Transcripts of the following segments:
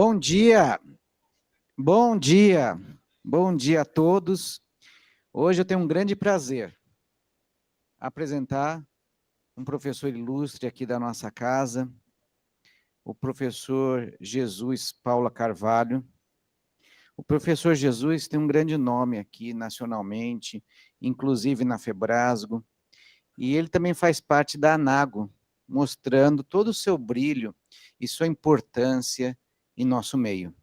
Bom dia, bom dia, bom dia a todos. Hoje eu tenho um grande prazer apresentar um professor ilustre aqui da nossa casa, o professor Jesus Paula Carvalho. O professor Jesus tem um grande nome aqui nacionalmente, inclusive na Febrasgo, e ele também faz parte da ANAGO, mostrando todo o seu brilho e sua importância em nosso meio.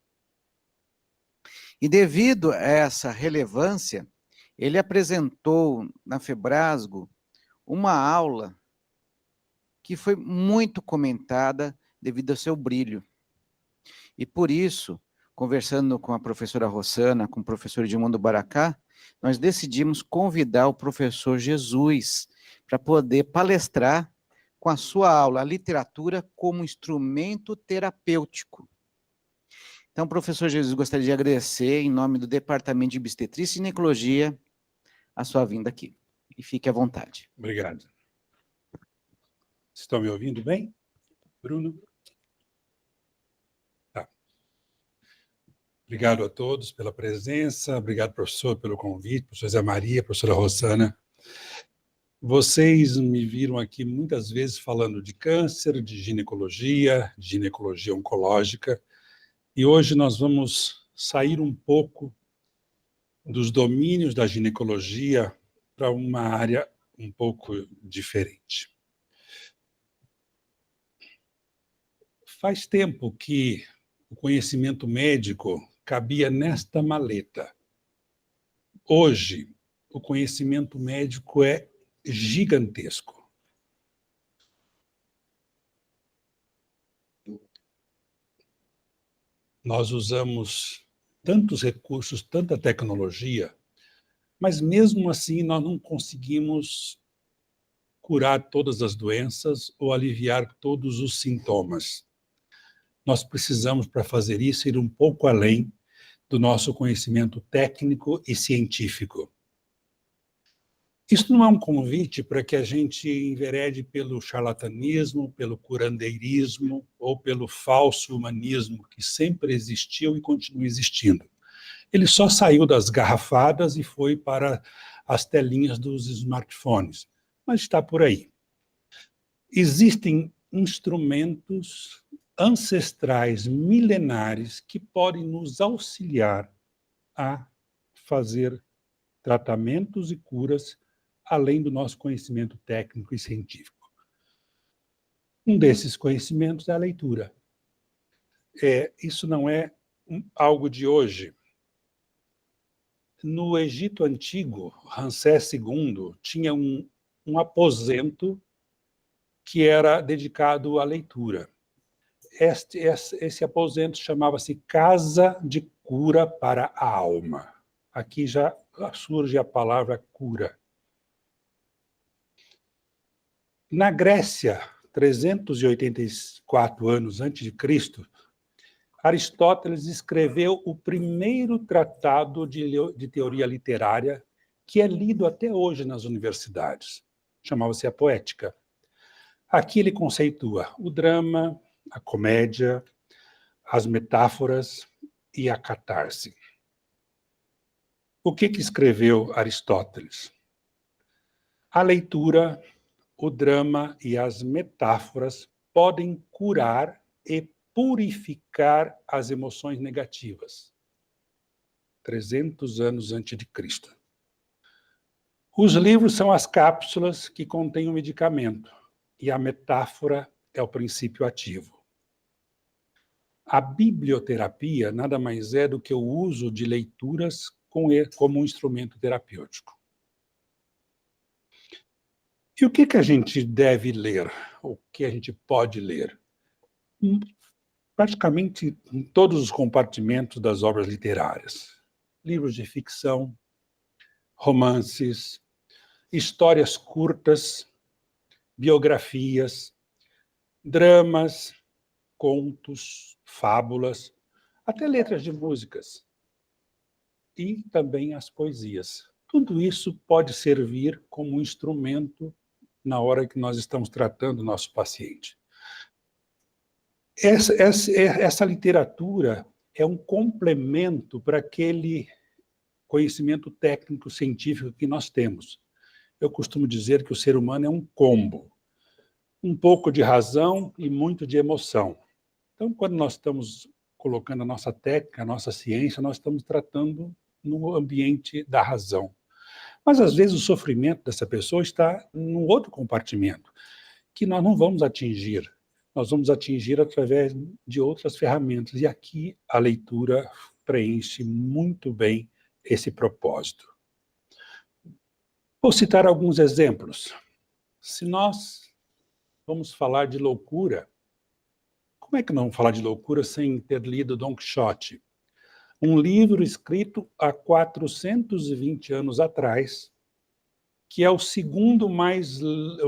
E devido a essa relevância, ele apresentou na Febrasgo uma aula que foi muito comentada devido ao seu brilho. E por isso, conversando com a professora Rossana, com o professor Edmundo Baracá, nós decidimos convidar o professor Jesus para poder palestrar com a sua aula, a literatura como instrumento terapêutico. Então, professor Jesus, gostaria de agradecer, em nome do Departamento de Obstetrícia e Ginecologia, a sua vinda aqui. E fique à vontade. Obrigado. Estão me ouvindo bem? Bruno? Tá. Obrigado a todos pela presença, obrigado, professor, pelo convite, professor Zé Maria, professora Rossana. Vocês me viram aqui muitas vezes falando de câncer, de ginecologia oncológica, e hoje nós vamos sair um pouco dos domínios da ginecologia para uma área um pouco diferente. Faz tempo que o conhecimento médico cabia nesta maleta. Hoje, o conhecimento médico é gigantesco. Nós usamos tantos recursos, tanta tecnologia, mas mesmo assim nós não conseguimos curar todas as doenças ou aliviar todos os sintomas. Nós precisamos, para fazer isso, ir um pouco além do nosso conhecimento técnico e científico. Isso não é um convite para que a gente enverede pelo charlatanismo, pelo curandeirismo ou pelo falso humanismo que sempre existiu e continua existindo. Ele só saiu das garrafadas e foi para as telinhas dos smartphones, mas está por aí. Existem instrumentos ancestrais, milenares, que podem nos auxiliar a fazer tratamentos e curas além do nosso conhecimento técnico e científico. Um desses conhecimentos é a leitura. Isso não é algo de hoje. No Egito Antigo, Ramsés II tinha um aposento que era dedicado à leitura. Esse aposento chamava-se Casa de Cura para a Alma. Aqui já surge a palavra cura. Na Grécia, 384 anos antes de Cristo, Aristóteles escreveu o primeiro tratado de teoria literária que é lido até hoje nas universidades. Chamava-se a Poética. Aqui ele conceitua o drama, a comédia, as metáforas e a catarse. O que escreveu Aristóteles? A leitura, o drama e as metáforas podem curar e purificar as emoções negativas. 300 anos antes de Cristo. Os livros são as cápsulas que contêm o medicamento e a metáfora é o princípio ativo. A biblioterapia nada mais é do que o uso de leituras como um instrumento terapêutico. E o que a gente deve ler? O que a gente pode ler? Praticamente em todos os compartimentos das obras literárias. Livros de ficção, romances, histórias curtas, biografias, dramas, contos, fábulas, até letras de músicas. E também as poesias. Tudo isso pode servir como um instrumento na hora que nós estamos tratando o nosso paciente. Essa literatura é um complemento para aquele conhecimento técnico científico que nós temos. Eu costumo dizer que o ser humano é um combo, um pouco de razão e muito de emoção. Então, quando nós estamos colocando a nossa técnica, a nossa ciência, nós estamos tratando no ambiente da razão. Mas, às vezes, o sofrimento dessa pessoa está num outro compartimento, que nós não vamos atingir. Nós vamos atingir através de outras ferramentas. E aqui a leitura preenche muito bem esse propósito. Vou citar alguns exemplos. Se nós vamos falar de loucura, como é que não vamos falar de loucura sem ter lido Don Quixote? Um livro escrito há 420 anos atrás, que é o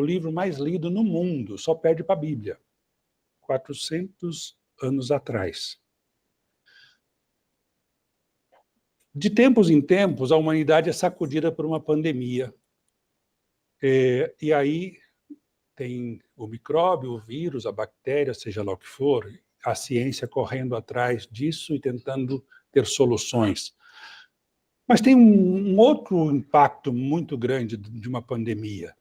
livro mais lido no mundo, só perde para a Bíblia. 400 anos atrás. De tempos em tempos, a humanidade é sacudida por uma pandemia. E aí tem o micróbio, o vírus, a bactéria, seja lá o que for, a ciência correndo atrás disso e tentando ter soluções. Mas tem um outro impacto muito grande de uma pandemia.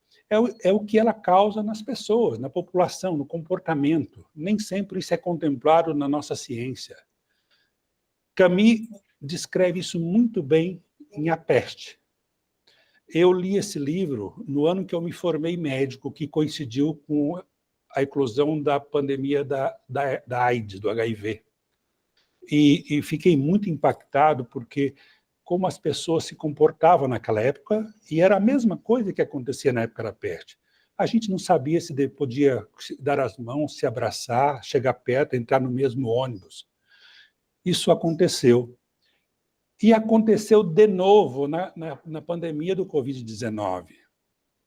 É o que ela causa nas pessoas, na população, no comportamento. Nem sempre isso é contemplado na nossa ciência. Camus descreve isso muito bem em A Peste. Eu li esse livro no ano que eu me formei médico, que coincidiu com a eclosão da pandemia da AIDS, do HIV. E fiquei muito impactado porque como as pessoas se comportavam naquela época, e era a mesma coisa que acontecia na época da peste. A gente não sabia se podia dar as mãos, se abraçar, chegar perto, entrar no mesmo ônibus. Isso aconteceu. E aconteceu de novo na pandemia do Covid-19.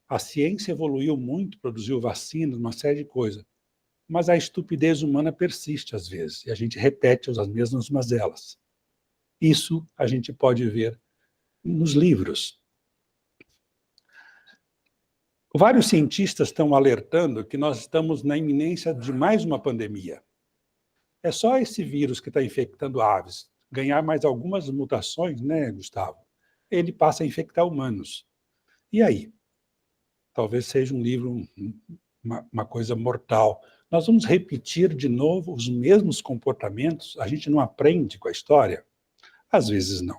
A ciência evoluiu muito, produziu vacinas, uma série de coisas. Mas a estupidez humana persiste às vezes, e a gente repete as mesmas mazelas. Isso a gente pode ver nos livros. Vários cientistas estão alertando que nós estamos na iminência de mais uma pandemia. É só esse vírus que está infectando aves ganhar mais algumas mutações, né, Gustavo? Ele passa a infectar humanos. E aí? Talvez seja um livro, uma coisa mortal. Nós vamos repetir de novo os mesmos comportamentos? A gente não aprende com a história? Às vezes não.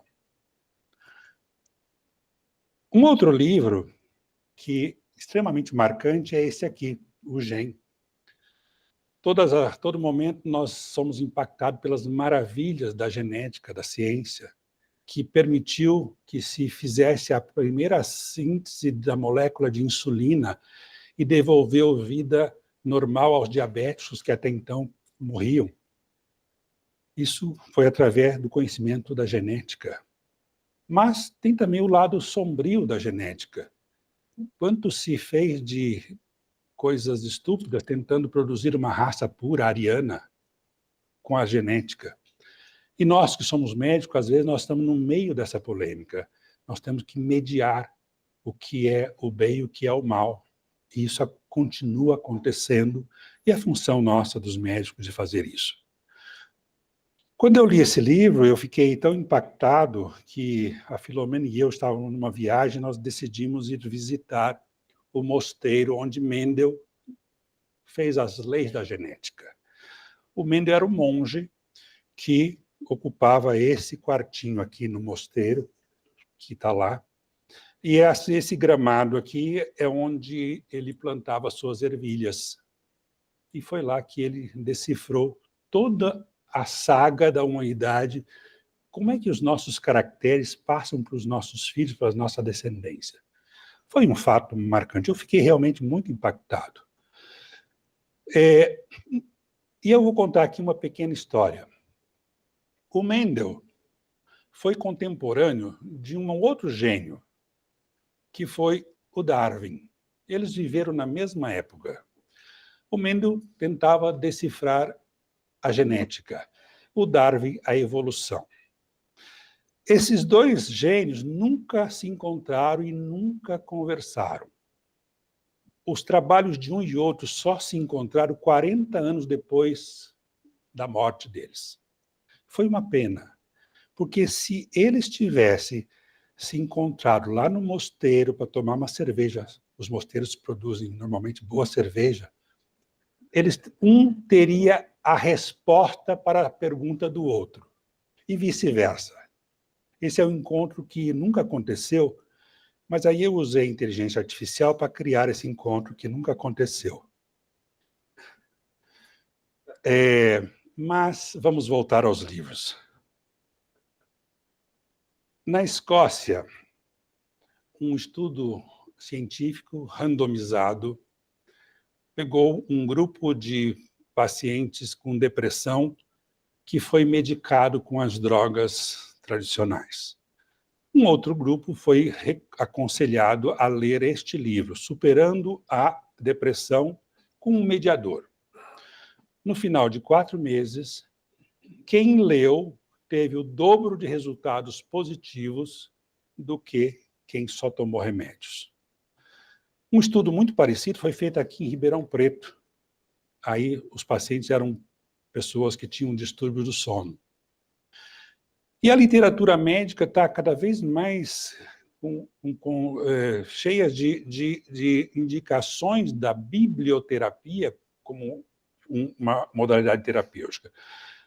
Um outro livro que é extremamente marcante é esse aqui, O Gen. Todo momento nós somos impactados pelas maravilhas da genética, da ciência, que permitiu que se fizesse a primeira síntese da molécula de insulina e devolveu vida normal aos diabéticos que até então morriam. Isso foi através do conhecimento da genética. Mas tem também o lado sombrio da genética. Quanto se fez de coisas estúpidas tentando produzir uma raça pura, ariana, com a genética. E nós que somos médicos, às vezes nós estamos no meio dessa polêmica. Nós temos que mediar o que é o bem e o que é o mal. E isso continua acontecendo, e é função nossa, dos médicos, de fazer isso. Quando eu li esse livro, eu fiquei tão impactado que a Filomena e eu estávamos numa viagem, nós decidimos ir visitar o mosteiro onde Mendel fez as leis da genética. O Mendel era um monge que ocupava esse quartinho aqui no mosteiro, que está lá, e esse gramado aqui é onde ele plantava suas ervilhas. E foi lá que ele decifrou toda a saga da humanidade, como é que os nossos caracteres passam para os nossos filhos, para a nossa descendência. Foi um fato marcante, eu fiquei realmente muito impactado. E eu vou contar aqui uma pequena história. O Mendel foi contemporâneo de um outro gênio, que foi o Darwin. Eles viveram na mesma época. O Mendel tentava decifrar a genética, o Darwin a evolução. Esses dois gênios nunca se encontraram e nunca conversaram. Os trabalhos de um e outro só se encontraram 40 anos depois da morte deles. Foi uma pena, porque se eles tivessem se encontrado lá no mosteiro para tomar uma cerveja, os mosteiros produzem normalmente boa cerveja, um teria a resposta para a pergunta do outro, e vice-versa. Esse é um encontro que nunca aconteceu, mas aí eu usei a inteligência artificial para criar esse encontro que nunca aconteceu. Mas vamos voltar aos livros. Na Escócia, um estudo científico randomizado pegou um grupo de pacientes com depressão que foi medicado com as drogas tradicionais. Um outro grupo foi aconselhado a ler este livro, Superando a Depressão, com um mediador. No final de 4 meses, quem leu teve o dobro de resultados positivos do que quem só tomou remédios. Um estudo muito parecido foi feito aqui em Ribeirão Preto. Aí os pacientes eram pessoas que tinham distúrbios do sono. E a literatura médica está cada vez mais cheia de indicações da biblioterapia como uma modalidade terapêutica.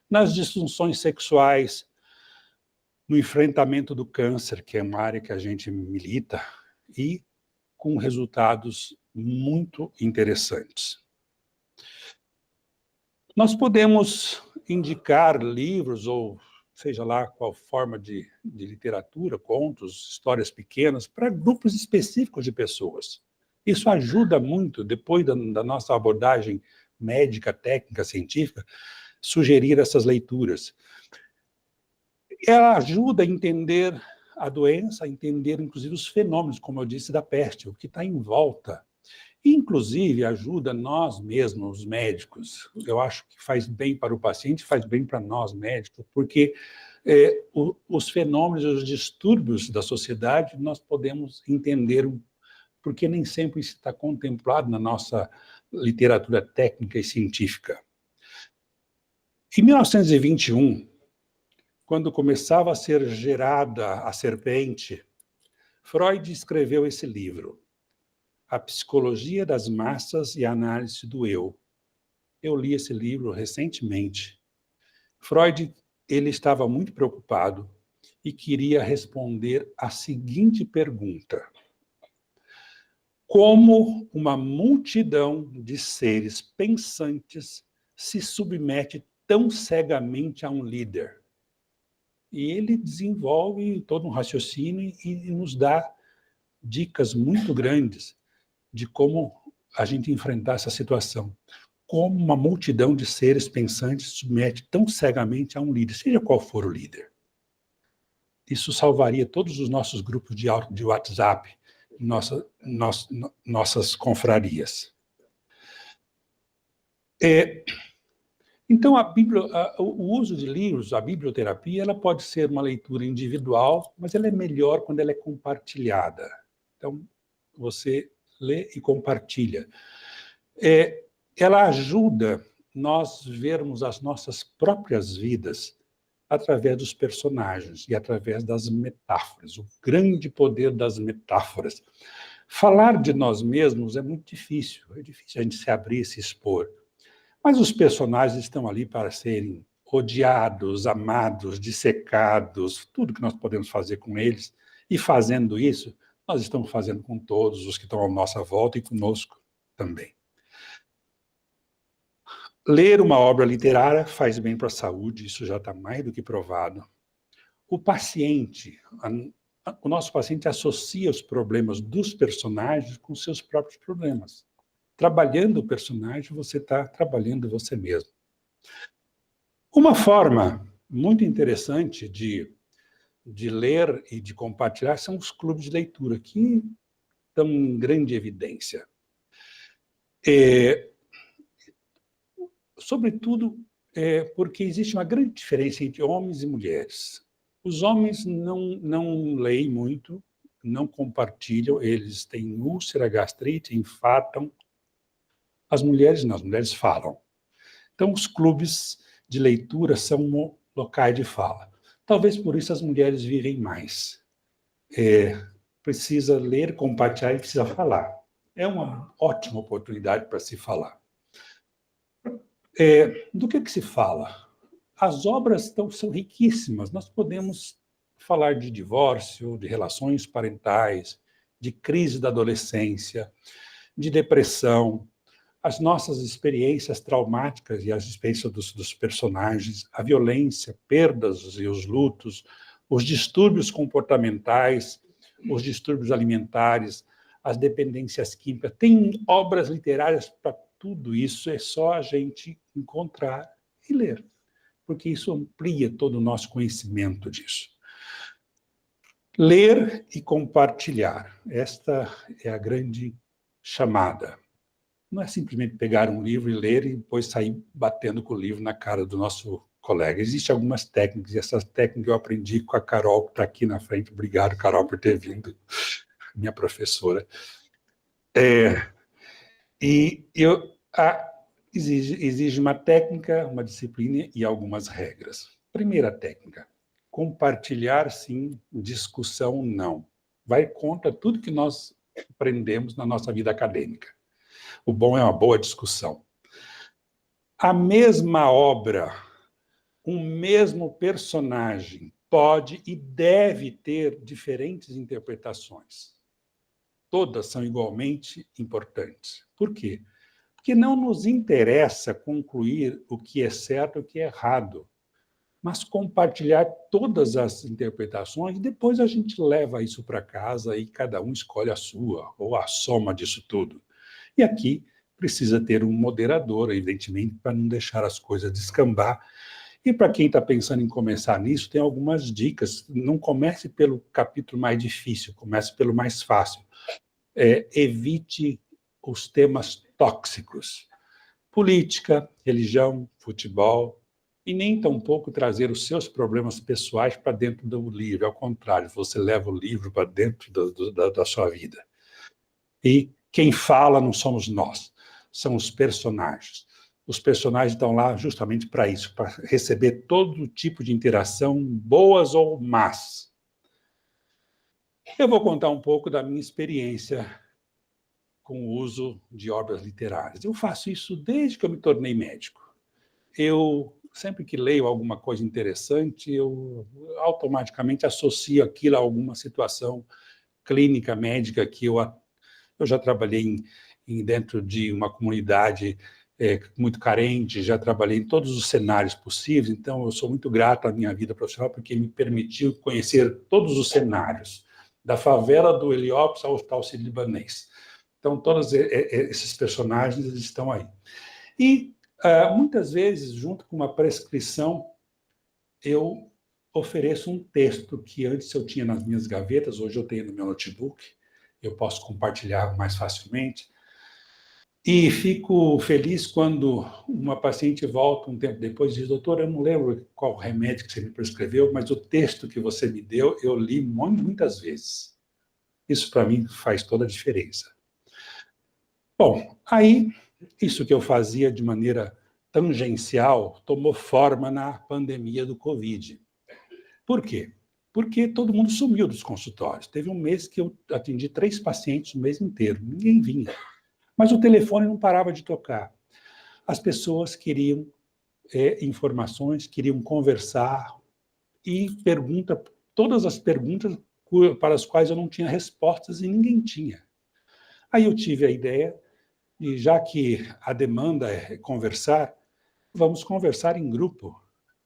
Nas disfunções sexuais, no enfrentamento do câncer, que é uma área que a gente milita, e com resultados muito interessantes. Nós podemos indicar livros, ou seja lá qual forma de literatura, contos, histórias pequenas, para grupos específicos de pessoas. Isso ajuda muito, depois da nossa abordagem médica, técnica, científica, sugerir essas leituras. Ela ajuda a entender a doença, a entender, inclusive, os fenômenos, como eu disse, da peste, o que está em volta. Inclusive, ajuda nós mesmos, os médicos. Eu acho que faz bem para o paciente, faz bem para nós, médicos, porque os fenômenos, os distúrbios da sociedade, nós podemos entender, porque nem sempre isso está contemplado na nossa literatura técnica e científica. Em 1921, quando começava a ser gerada a serpente, Freud escreveu esse livro, A Psicologia das Massas e a Análise do Eu. Eu li esse livro recentemente. Freud, ele estava muito preocupado e queria responder a seguinte pergunta: como uma multidão de seres pensantes se submete tão cegamente a um líder? E ele desenvolve todo um raciocínio e nos dá dicas muito grandes de como a gente enfrentar essa situação. Como uma multidão de seres pensantes se submete tão cegamente a um líder, seja qual for o líder. Isso salvaria todos os nossos grupos de WhatsApp, nossas confrarias. Então, o uso de livros, a biblioterapia, ela pode ser uma leitura individual, mas ela é melhor quando ela é compartilhada. Então, você lê e compartilha. Ela ajuda nós vermos as nossas próprias vidas através dos personagens e através das metáforas, o grande poder das metáforas. Falar de nós mesmos é muito difícil, a gente se abrir e se expor. Mas os personagens estão ali para serem odiados, amados, dissecados, tudo que nós podemos fazer com eles. E fazendo isso, nós estamos fazendo com todos os que estão à nossa volta e conosco também. Ler uma obra literária faz bem para a saúde, isso já está mais do que provado. O paciente, o nosso paciente associa os problemas dos personagens com seus próprios problemas. Trabalhando o personagem, você está trabalhando você mesmo. Uma forma muito interessante de ler e de compartilhar são os clubes de leitura, que estão em grande evidência. Sobretudo porque existe uma grande diferença entre homens e mulheres. Os homens não leem muito, não compartilham, eles têm úlcera, gastrite, infartam. As mulheres não, as mulheres falam. Então, os clubes de leitura são locais de fala. Talvez por isso as mulheres vivem mais. Precisa ler, compartilhar e precisa falar. É uma ótima oportunidade para se falar. Do que se fala? As obras são riquíssimas. Nós podemos falar de divórcio, de relações parentais, de crise da adolescência, de depressão, as nossas experiências traumáticas e as experiências dos personagens, a violência, perdas e os lutos, os distúrbios comportamentais, os distúrbios alimentares, as dependências químicas. Tem obras literárias para tudo isso, é só a gente encontrar e ler, porque isso amplia todo o nosso conhecimento disso. Ler e compartilhar, esta é a grande chamada. Não é simplesmente pegar um livro e ler e depois sair batendo com o livro na cara do nosso colega. Existem algumas técnicas, e essas técnicas eu aprendi com a Carol, que está aqui na frente. Obrigado, Carol, por ter vindo, minha professora. Exige uma técnica, uma disciplina e algumas regras. Primeira técnica, compartilhar sim, discussão não. Vai contra tudo que nós aprendemos na nossa vida acadêmica. O bom é uma boa discussão. A mesma obra, um mesmo personagem pode e deve ter diferentes interpretações. Todas são igualmente importantes. Por quê? Porque não nos interessa concluir o que é certo e o que é errado, mas compartilhar todas as interpretações e depois a gente leva isso para casa e cada um escolhe a sua, ou a soma disso tudo. E aqui precisa ter um moderador, evidentemente, para não deixar as coisas descambar. E para quem está pensando em começar nisso, tem algumas dicas. Não comece pelo capítulo mais difícil, comece pelo mais fácil. Evite os temas tóxicos. Política, religião, futebol, e nem tampouco trazer os seus problemas pessoais para dentro do livro. Ao contrário, você leva o livro para dentro da sua vida. E quem fala não somos nós, são os personagens. Os personagens estão lá justamente para isso, para receber todo tipo de interação, boas ou más. Eu vou contar um pouco da minha experiência com o uso de obras literárias. Eu faço isso desde que eu me tornei médico. Eu, sempre que leio alguma coisa interessante, eu automaticamente associo aquilo a alguma situação clínica, médica, que eu já trabalhei dentro de uma comunidade muito carente, já trabalhei em todos os cenários possíveis, então eu sou muito grato à minha vida profissional porque me permitiu conhecer todos os cenários, da favela do Heliópolis ao Hospital Sírio-Libanês. Então, todos esses personagens estão aí. E, muitas vezes, junto com uma prescrição, eu ofereço um texto que antes eu tinha nas minhas gavetas, hoje eu tenho no meu notebook, eu posso compartilhar mais facilmente. E fico feliz quando uma paciente volta um tempo depois e diz: doutor, eu não lembro qual remédio que você me prescreveu, mas o texto que você me deu, eu li muitas vezes. Isso, para mim, faz toda a diferença. Bom, aí, isso que eu fazia de maneira tangencial tomou forma na pandemia do Covid. Por quê? Porque todo mundo sumiu dos consultórios. Teve um mês que eu atendi 3 pacientes o mês inteiro, ninguém vinha. Mas o telefone não parava de tocar. As pessoas queriam informações, queriam conversar e todas as perguntas para as quais eu não tinha respostas e ninguém tinha. Aí eu tive a ideia de, já que a demanda é conversar, vamos conversar em grupo.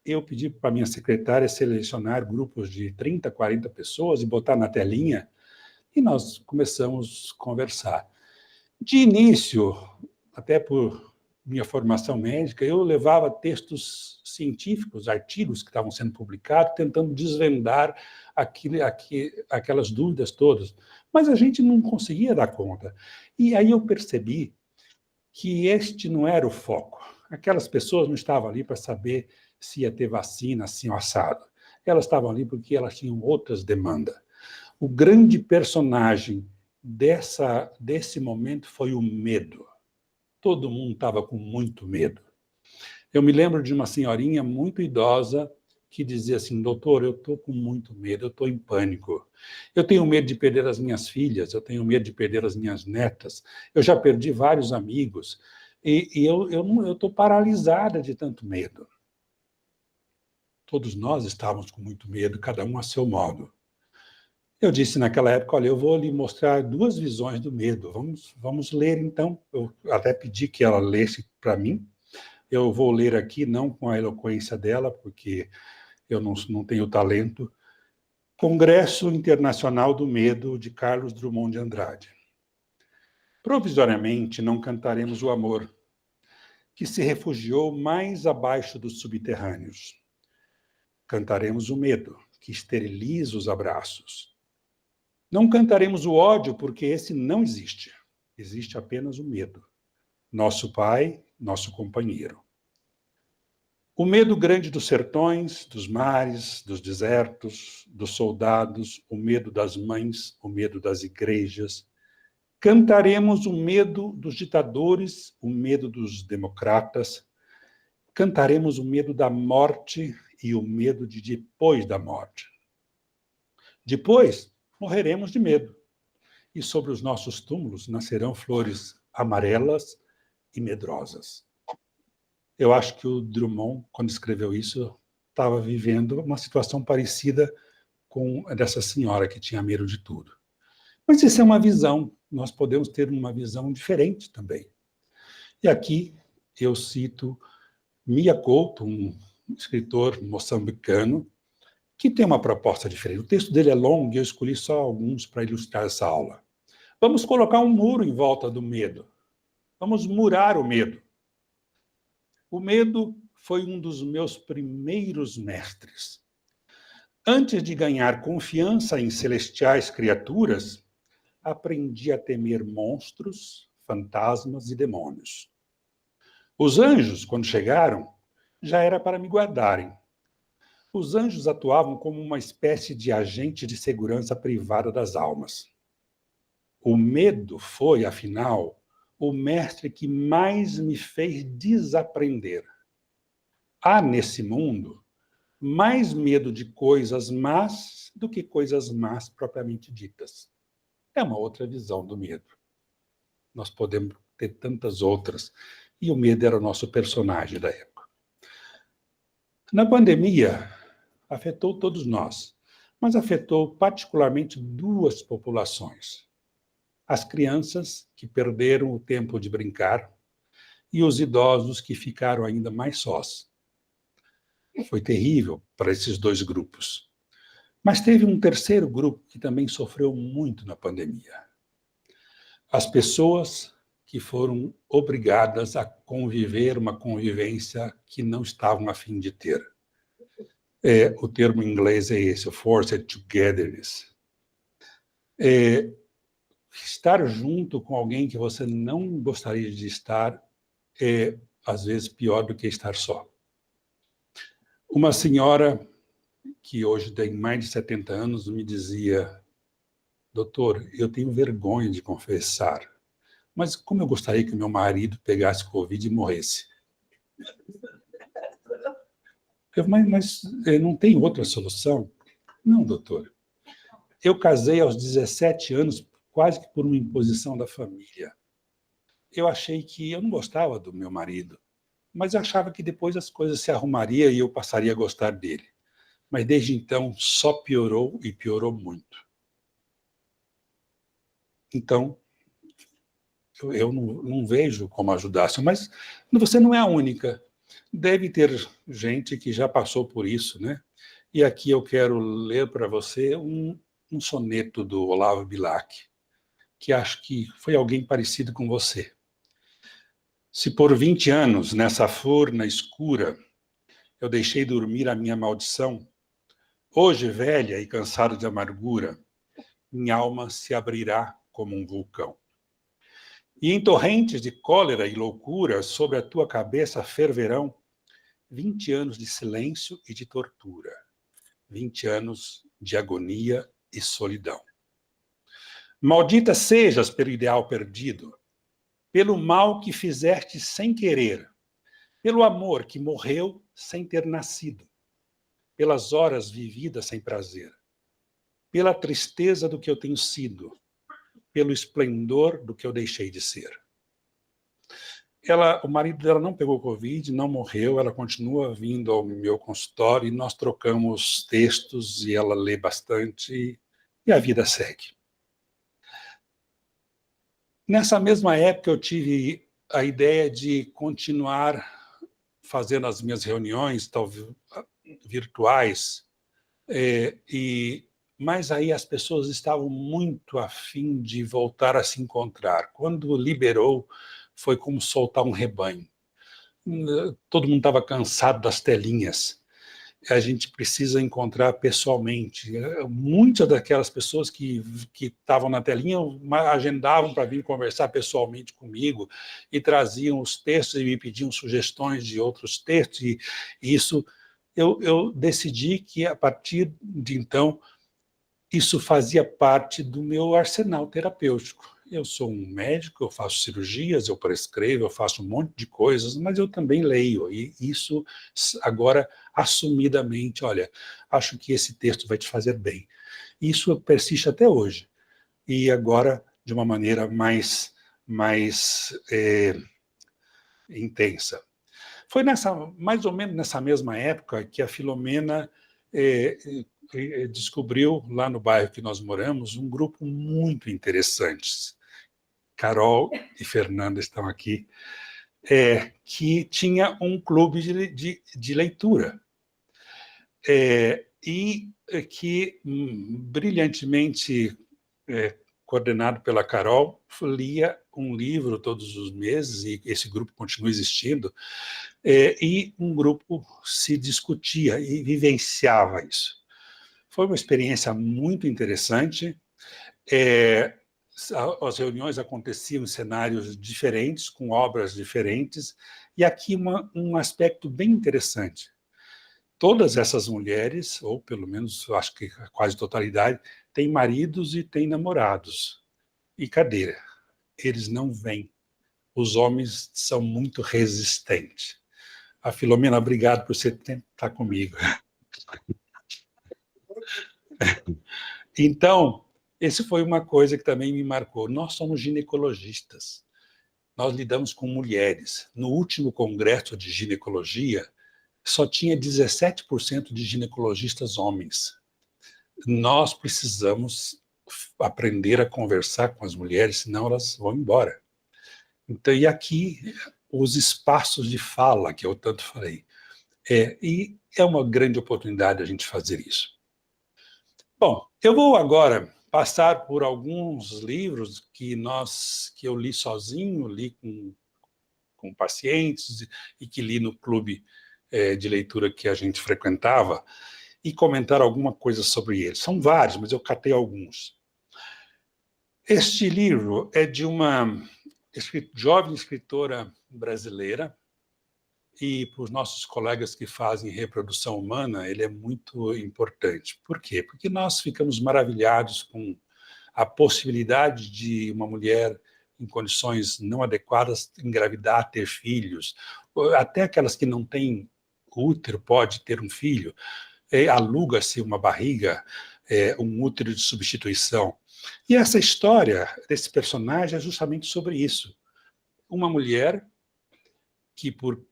Eu pedi para a minha secretária selecionar grupos de 30, 40 pessoas e botar na telinha, e nós começamos a conversar. De início, até por minha formação médica, eu levava textos científicos, artigos que estavam sendo publicados, tentando desvendar aquelas dúvidas todas, mas a gente não conseguia dar conta. E aí eu percebi que este não era o foco. Aquelas pessoas não estavam ali para saber se ia ter vacina, assim, ou assado. Elas estavam ali porque elas tinham outras demandas. O grande personagem desse momento foi o medo. Todo mundo estava com muito medo. Eu me lembro de uma senhorinha muito idosa que dizia assim: doutor, eu estou com muito medo, eu estou em pânico. Eu tenho medo de perder as minhas filhas, eu tenho medo de perder as minhas netas, eu já perdi vários amigos, e eu estou paralisada de tanto medo. Todos nós estávamos com muito medo, cada um a seu modo. Eu disse naquela época: olha, eu vou lhe mostrar duas visões do medo. Vamos ler, então. Eu até pedi que ela lesse para mim. Eu vou ler aqui, não com a eloquência dela, porque eu não tenho talento. Congresso Internacional do Medo, de Carlos Drummond de Andrade. Provisoriamente não cantaremos o amor, que se refugiou mais abaixo dos subterrâneos. Cantaremos o medo, que esteriliza os abraços. Não cantaremos o ódio, porque esse não existe. Existe apenas o medo. Nosso pai, nosso companheiro. O medo grande dos sertões, dos mares, dos desertos, dos soldados, o medo das mães, o medo das igrejas. Cantaremos o medo dos ditadores, o medo dos democratas. Cantaremos o medo da morte e o medo de depois da morte. Depois, morreremos de medo. E sobre os nossos túmulos nascerão flores amarelas e medrosas. Eu acho que o Drummond, quando escreveu isso, estava vivendo uma situação parecida com a dessa senhora que tinha medo de tudo. Mas isso é uma visão. Nós podemos ter uma visão diferente também. E aqui eu cito Mia Couto, um escritor moçambicano, que tem uma proposta diferente. O texto dele é longo e eu escolhi só alguns para ilustrar essa aula. Vamos colocar um muro em volta do medo. Vamos murar o medo. O medo foi um dos meus primeiros mestres. Antes de ganhar confiança em celestiais criaturas, aprendi a temer monstros, fantasmas e demônios. Os anjos, quando chegaram, já era para me guardarem. Os anjos atuavam como uma espécie de agente de segurança privada das almas. O medo foi, afinal, o mestre que mais me fez desaprender. Há nesse mundo mais medo de coisas más do que coisas más propriamente ditas. É uma outra visão do medo. Nós podemos ter tantas outras. E o medo era o nosso personagem da época. Na pandemia, afetou todos nós, mas afetou particularmente duas populações. As crianças, que perderam o tempo de brincar, e os idosos, que ficaram ainda mais sós. Foi terrível para esses dois grupos. Mas teve um terceiro grupo que também sofreu muito na pandemia. As pessoas que foram obrigadas a conviver uma convivência que não estavam a fim de ter. O termo em inglês é esse, o forced togetherness. Estar junto com alguém que você não gostaria de estar é, às vezes, pior do que estar só. Uma senhora que hoje tem mais de 70 anos me dizia: doutor, eu tenho vergonha de confessar, mas como eu gostaria que meu marido pegasse Covid e morresse. Mas não tem outra solução? Não, doutor. Eu casei aos 17 anos, quase que por uma imposição da família. Eu achei que eu não gostava do meu marido, mas eu achava que depois as coisas se arrumariam e eu passaria a gostar dele. Mas desde então só piorou e piorou muito. Então, eu não vejo como ajudasse, mas você não é a única. Deve ter gente que já passou por isso, né? E aqui eu quero ler para você um soneto do Olavo Bilac, que acho que foi alguém parecido com você. Se por 20 anos, nessa forna escura, eu deixei dormir a minha maldição, hoje, velha e cansado de amargura, minha alma se abrirá como um vulcão. E em torrentes de cólera e loucura, sobre a tua cabeça ferverão 20 anos de silêncio e de tortura, 20 anos de agonia e solidão. Maldita sejas pelo ideal perdido, pelo mal que fizeste sem querer, pelo amor que morreu sem ter nascido, pelas horas vividas sem prazer, pela tristeza do que eu tenho sido, pelo esplendor do que eu deixei de ser. O marido dela não pegou Covid, não morreu, ela continua vindo ao meu consultório e nós trocamos textos e ela lê bastante e a vida segue. Nessa mesma época eu tive a ideia de continuar fazendo as minhas reuniões, talvez virtuais, mas aí as pessoas estavam muito afim de voltar a se encontrar. Quando liberou, foi como soltar um rebanho. Todo mundo estava cansado das telinhas. A gente precisa encontrar pessoalmente. Muitas daquelas pessoas que estavam na telinha agendavam para vir conversar pessoalmente comigo e traziam os textos e me pediam sugestões de outros textos. E isso, eu decidi que, a partir de então, isso fazia parte do meu arsenal terapêutico. Eu sou um médico, eu faço cirurgias, eu prescrevo, eu faço um monte de coisas, mas eu também leio, e isso agora, assumidamente, olha, acho que esse texto vai te fazer bem. Isso persiste até hoje, e agora de uma maneira mais intensa. Foi mais ou menos nessa mesma época que a Filomena descobriu, lá no bairro que nós moramos, um grupo muito interessante. Carol e Fernanda estão aqui, que tinha um clube de leitura, e que, brilhantemente coordenado pela Carol, lia um livro todos os meses, e esse grupo continua existindo, e um grupo se discutia e vivenciava isso. Foi uma experiência muito interessante. As reuniões aconteciam em cenários diferentes, com obras diferentes, e aqui um aspecto bem interessante. Todas essas mulheres, ou pelo menos acho que a quase totalidade, têm maridos e têm namorados. E cadê? Eles não vêm. Os homens são muito resistentes. A Filomena, obrigado por você estar comigo. Então, essa foi uma coisa que também me marcou. Nós somos ginecologistas. Nós lidamos com mulheres. No último congresso de ginecologia, só tinha 17% de ginecologistas homens. Nós precisamos aprender a conversar com as mulheres, senão elas vão embora. Então, e aqui, os espaços de fala, que eu tanto falei. E é uma grande oportunidade a gente fazer isso. Bom, eu vou agora passar por alguns livros que eu li sozinho, li com pacientes e que li no clube de leitura que a gente frequentava, e comentar alguma coisa sobre eles. São vários, mas eu catei alguns. Este livro é de uma jovem escritora brasileira, e para os nossos colegas que fazem reprodução humana, ele é muito importante. Por quê? Porque nós ficamos maravilhados com a possibilidade de uma mulher em condições não adequadas engravidar, ter filhos, até aquelas que não têm útero pode ter um filho, aluga-se uma barriga, um útero de substituição. E essa história desse personagem é justamente sobre isso. Uma mulher que, por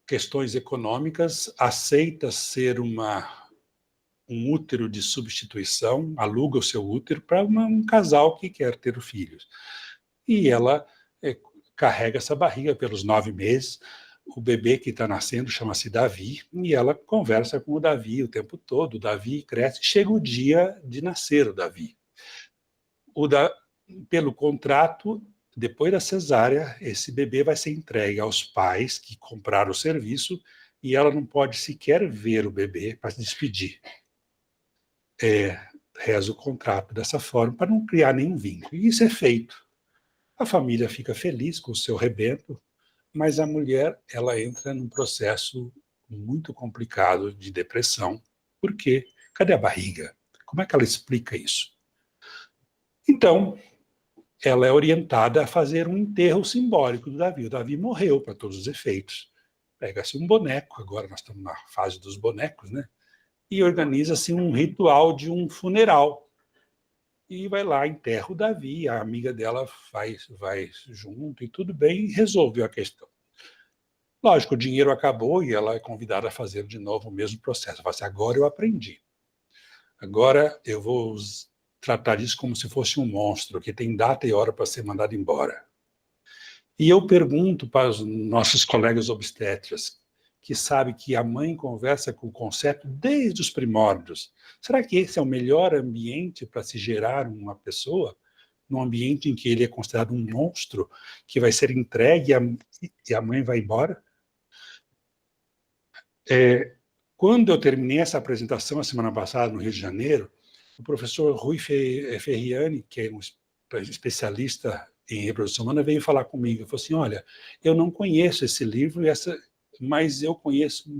questões econômicas, aceita ser um útero de substituição, aluga o seu útero para um casal que quer ter filhos. E ela carrega essa barriga pelos 9 meses, o bebê que está nascendo chama-se Davi, e ela conversa com o Davi o tempo todo, o Davi cresce, chega o dia de nascer o Davi. Pelo contrato, depois da cesárea, esse bebê vai ser entregue aos pais que compraram o serviço, e ela não pode sequer ver o bebê para se despedir. Reza o contrato dessa forma, para não criar nenhum vínculo. E isso é feito. A família fica feliz com o seu rebento, mas a mulher, ela entra num processo muito complicado de depressão. Por quê? Cadê a barriga? Como é que ela explica isso? Então, ela é orientada a fazer um enterro simbólico do Davi. O Davi morreu, para todos os efeitos. pega-se um boneco, agora nós estamos na fase dos bonecos, né? E organiza-se um ritual de um funeral. E vai lá, enterra o Davi, a amiga dela vai junto, e tudo bem, e resolveu a questão. Lógico, o dinheiro acabou e ela é convidada a fazer de novo o mesmo processo. Fala assim, agora eu aprendi. Agora eu vou tratar disso como se fosse um monstro, que tem data e hora para ser mandado embora. E eu pergunto para os nossos colegas obstetras, que sabem que a mãe conversa com o conceito desde os primórdios, será que esse é o melhor ambiente para se gerar uma pessoa? Num ambiente em que ele é considerado um monstro, que vai ser entregue e a mãe vai embora? Quando eu terminei essa apresentação a semana passada no Rio de Janeiro, o professor Rui Ferriani, que é um especialista em reprodução humana, veio falar comigo. Ele falou assim, olha, eu não conheço esse livro, mas eu conheço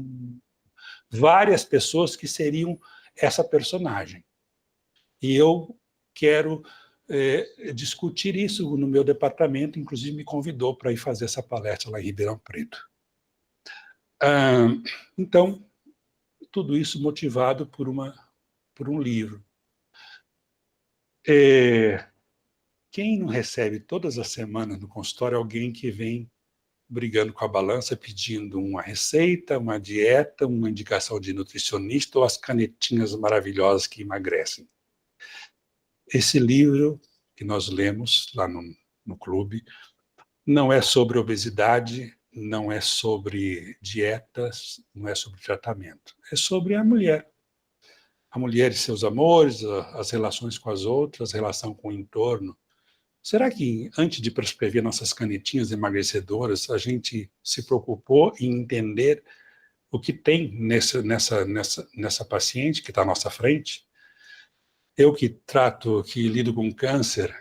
várias pessoas que seriam essa personagem. E eu quero discutir isso no meu departamento, inclusive me convidou para ir fazer essa palestra lá em Ribeirão Preto. Então, tudo isso motivado por um livro. Quem não recebe todas as semanas no consultório alguém que vem brigando com a balança, pedindo uma receita, uma dieta, uma indicação de nutricionista ou as canetinhas maravilhosas que emagrecem? Esse livro que nós lemos lá no clube não é sobre obesidade, não é sobre dietas, não é sobre tratamento. É sobre a mulher. A mulher e seus amores, as relações com as outras, a relação com o entorno. Será que, antes de prescrever nossas canetinhas emagrecedoras, a gente se preocupou em entender o que tem nessa paciente que está à nossa frente? Eu que lido com câncer,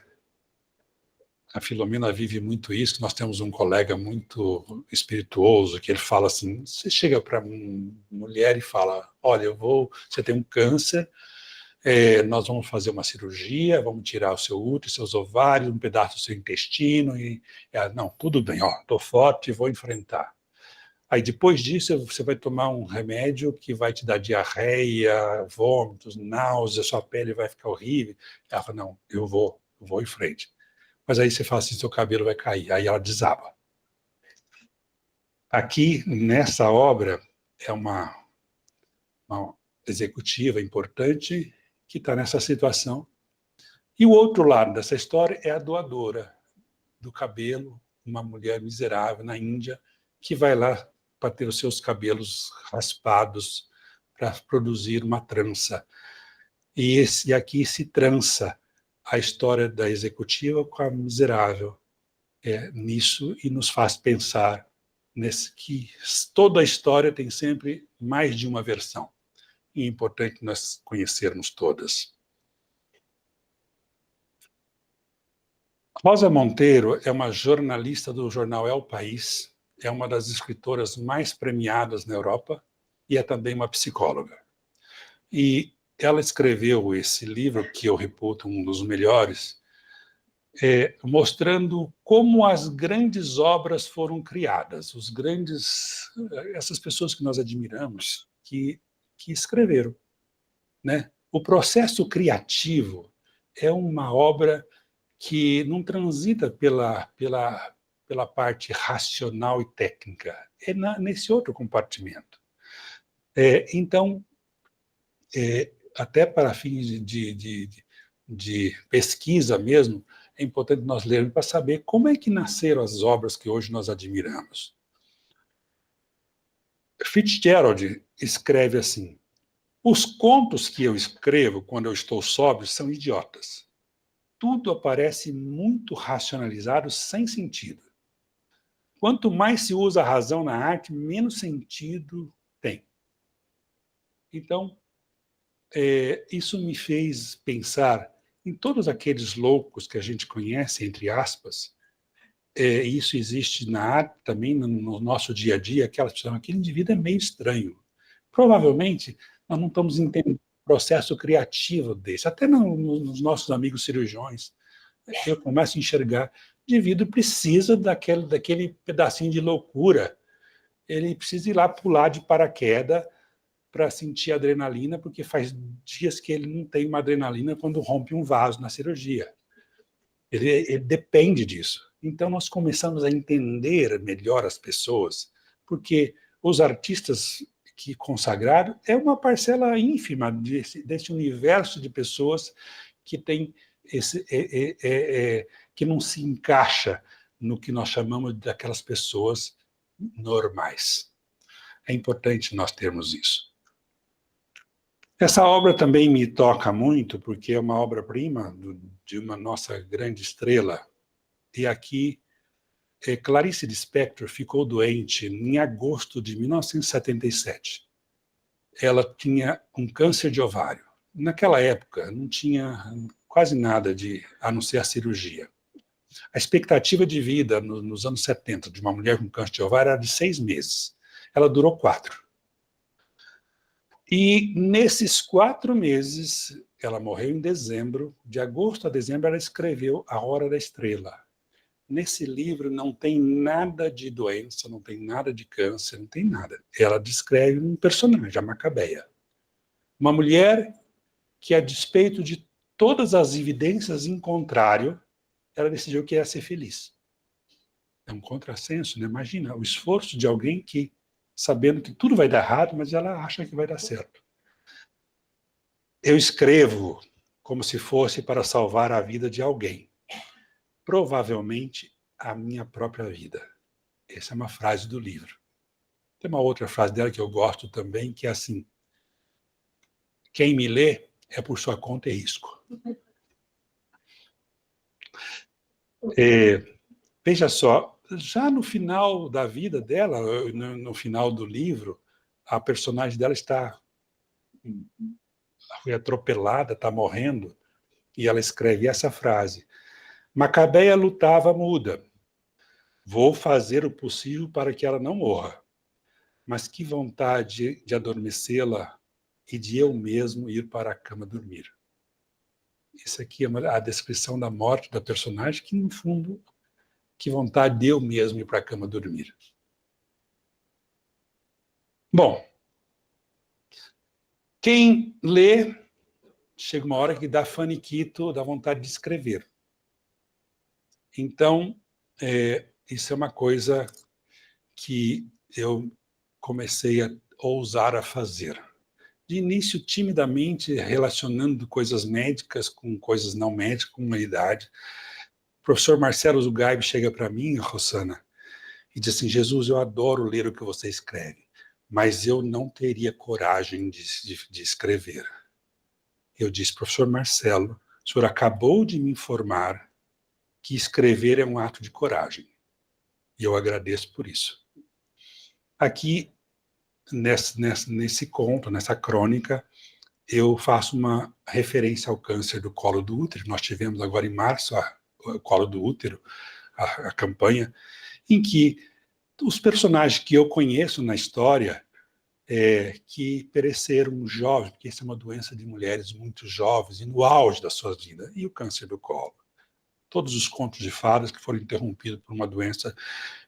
a Filomena vive muito isso, nós temos um colega muito espirituoso, que ele fala assim, você chega para uma mulher e fala, olha, você tem um câncer, nós vamos fazer uma cirurgia, vamos tirar o seu útero, seus ovários, um pedaço do seu intestino, e não, tudo bem, estou forte, vou enfrentar. Aí depois disso você vai tomar um remédio que vai te dar diarreia, vômitos, náuseas, sua pele vai ficar horrível. Ela fala, não, eu vou em frente. Mas aí você fala assim, seu cabelo vai cair, aí ela desaba. Aqui, nessa obra, é uma executiva importante que está nessa situação. E o outro lado dessa história é a doadora do cabelo, uma mulher miserável na Índia, que vai lá para ter os seus cabelos raspados para produzir uma trança. E aqui se trança a história da executiva com a miserável nisso, e nos faz pensar que toda a história tem sempre mais de uma versão. E é importante nós conhecermos todas. Rosa Monteiro é uma jornalista do jornal El País, é uma das escritoras mais premiadas na Europa e é também uma psicóloga. E ela escreveu esse livro, que eu reputo um dos melhores, mostrando como as grandes obras foram criadas, essas pessoas que nós admiramos, que escreveram, né? O processo criativo é uma obra que não transita pela parte racional e técnica, nesse outro compartimento. Então, até para fins de pesquisa mesmo, é importante nós lermos para saber como é que nasceram as obras que hoje nós admiramos. Fitzgerald escreve assim, os contos que eu escrevo quando eu estou sóbrio são idiotas. Tudo aparece muito racionalizado, sem sentido. Quanto mais se usa a razão na arte, menos sentido tem. Então, isso me fez pensar em todos aqueles loucos que a gente conhece, entre aspas. Isso existe na arte também, no nosso dia a dia, aquele indivíduo é meio estranho. Provavelmente, nós não estamos entendendo o processo criativo desse. Até nos nossos amigos cirurgiões, eu começo a enxergar, o indivíduo precisa daquele pedacinho de loucura ele precisa ir lá pular de paraquedas para sentir adrenalina, porque faz dias que ele não tem uma adrenalina quando rompe um vaso na cirurgia. Ele depende disso. Então, nós começamos a entender melhor as pessoas, porque os artistas que consagraram é uma parcela ínfima desse universo de pessoas que tem que não se encaixa no que nós chamamos daquelas pessoas normais. É importante nós termos isso. Essa obra também me toca muito, porque é uma obra-prima de uma nossa grande estrela. E aqui, Clarice Lispector ficou doente em agosto de 1977. Ela tinha um câncer de ovário. Naquela época, não tinha quase nada a não ser a cirurgia. A expectativa de vida nos anos 70 de uma mulher com câncer de ovário era de 6 meses. Ela durou 4. E nesses 4 meses, ela morreu em dezembro, de agosto a dezembro ela escreveu A Hora da Estrela. Nesse livro não tem nada de doença, não tem nada de câncer, não tem nada. Ela descreve um personagem, a Macabeia. Uma mulher que, a despeito de todas as evidências em contrário, ela decidiu que ia ser feliz. É um contrassenso, né? Imagina o esforço de alguém que, sabendo que tudo vai dar errado, mas ela acha que vai dar certo. Eu escrevo como se fosse para salvar a vida de alguém. Provavelmente a minha própria vida. Essa é uma frase do livro. Tem uma outra frase dela que eu gosto também, que é assim: quem me lê é por sua conta e risco. Veja só, já no final da vida dela, no final do livro, a personagem dela foi atropelada, está morrendo, e ela escreve essa frase: Macabeia lutava muda. Vou fazer o possível para que ela não morra. Mas que vontade de adormecê-la e de eu mesmo ir para a cama dormir. Isso aqui é a descrição da morte da personagem, que, no fundo, que vontade de eu mesmo ir para a cama dormir. Bom, quem lê, chega uma hora que dá faniquito, dá vontade de escrever. Então, isso é uma coisa que eu comecei a ousar a fazer. De início, timidamente, relacionando coisas médicas com coisas não médicas, com humanidade. O professor Marcelo Zugaib chega para mim, Rosana, e diz assim: Jesus, eu adoro ler o que você escreve, mas eu não teria coragem de escrever. Eu disse: professor Marcelo, o senhor acabou de me informar que escrever é um ato de coragem. E eu agradeço por isso. Aqui, nesse conto, nessa crônica, eu faço uma referência ao câncer do colo do útero. Nós tivemos agora em março o colo do útero, a campanha, em que os personagens que eu conheço na história, que pereceram jovens, porque essa é uma doença de mulheres muito jovens e no auge da sua vida, e o câncer do colo. Todos os contos de fadas que foram interrompidos por uma doença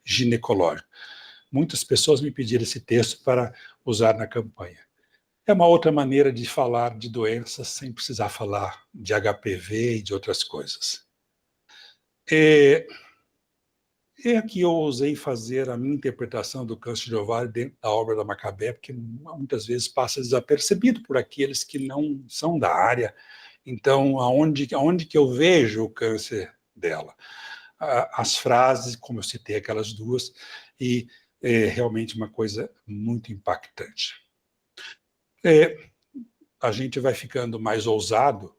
ginecológica. Muitas pessoas me pediram esse texto para usar na campanha. É uma outra maneira de falar de doenças sem precisar falar de HPV e de outras coisas. Aqui eu ousei fazer a minha interpretação do câncer de ovário dentro da obra da Macabé, porque muitas vezes passa desapercebido por aqueles que não são da área. Então, aonde que eu vejo o câncer dela? As frases, como eu citei aquelas duas, e é realmente uma coisa muito impactante. A gente vai ficando mais ousado.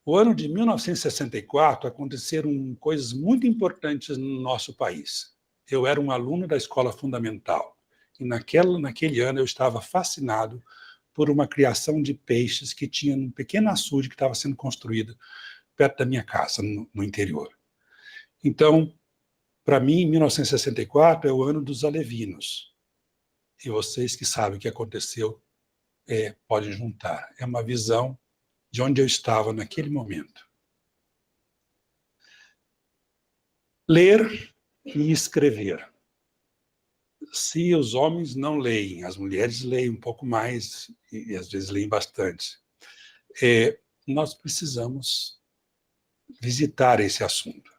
O ano de 1964 aconteceram coisas muito importantes no nosso país. Eu era um aluno da escola fundamental e naquele ano eu estava fascinado por uma criação de peixes que tinha um pequeno açude que estava sendo construído perto da minha casa, no interior. Então, para mim, 1964 é o ano dos alevinos. E vocês que sabem o que aconteceu, podem juntar. É uma visão de onde eu estava naquele momento. Ler e escrever. se os homens não leem, as mulheres leem um pouco mais, e às vezes leem bastante, nós precisamos visitar esse assunto.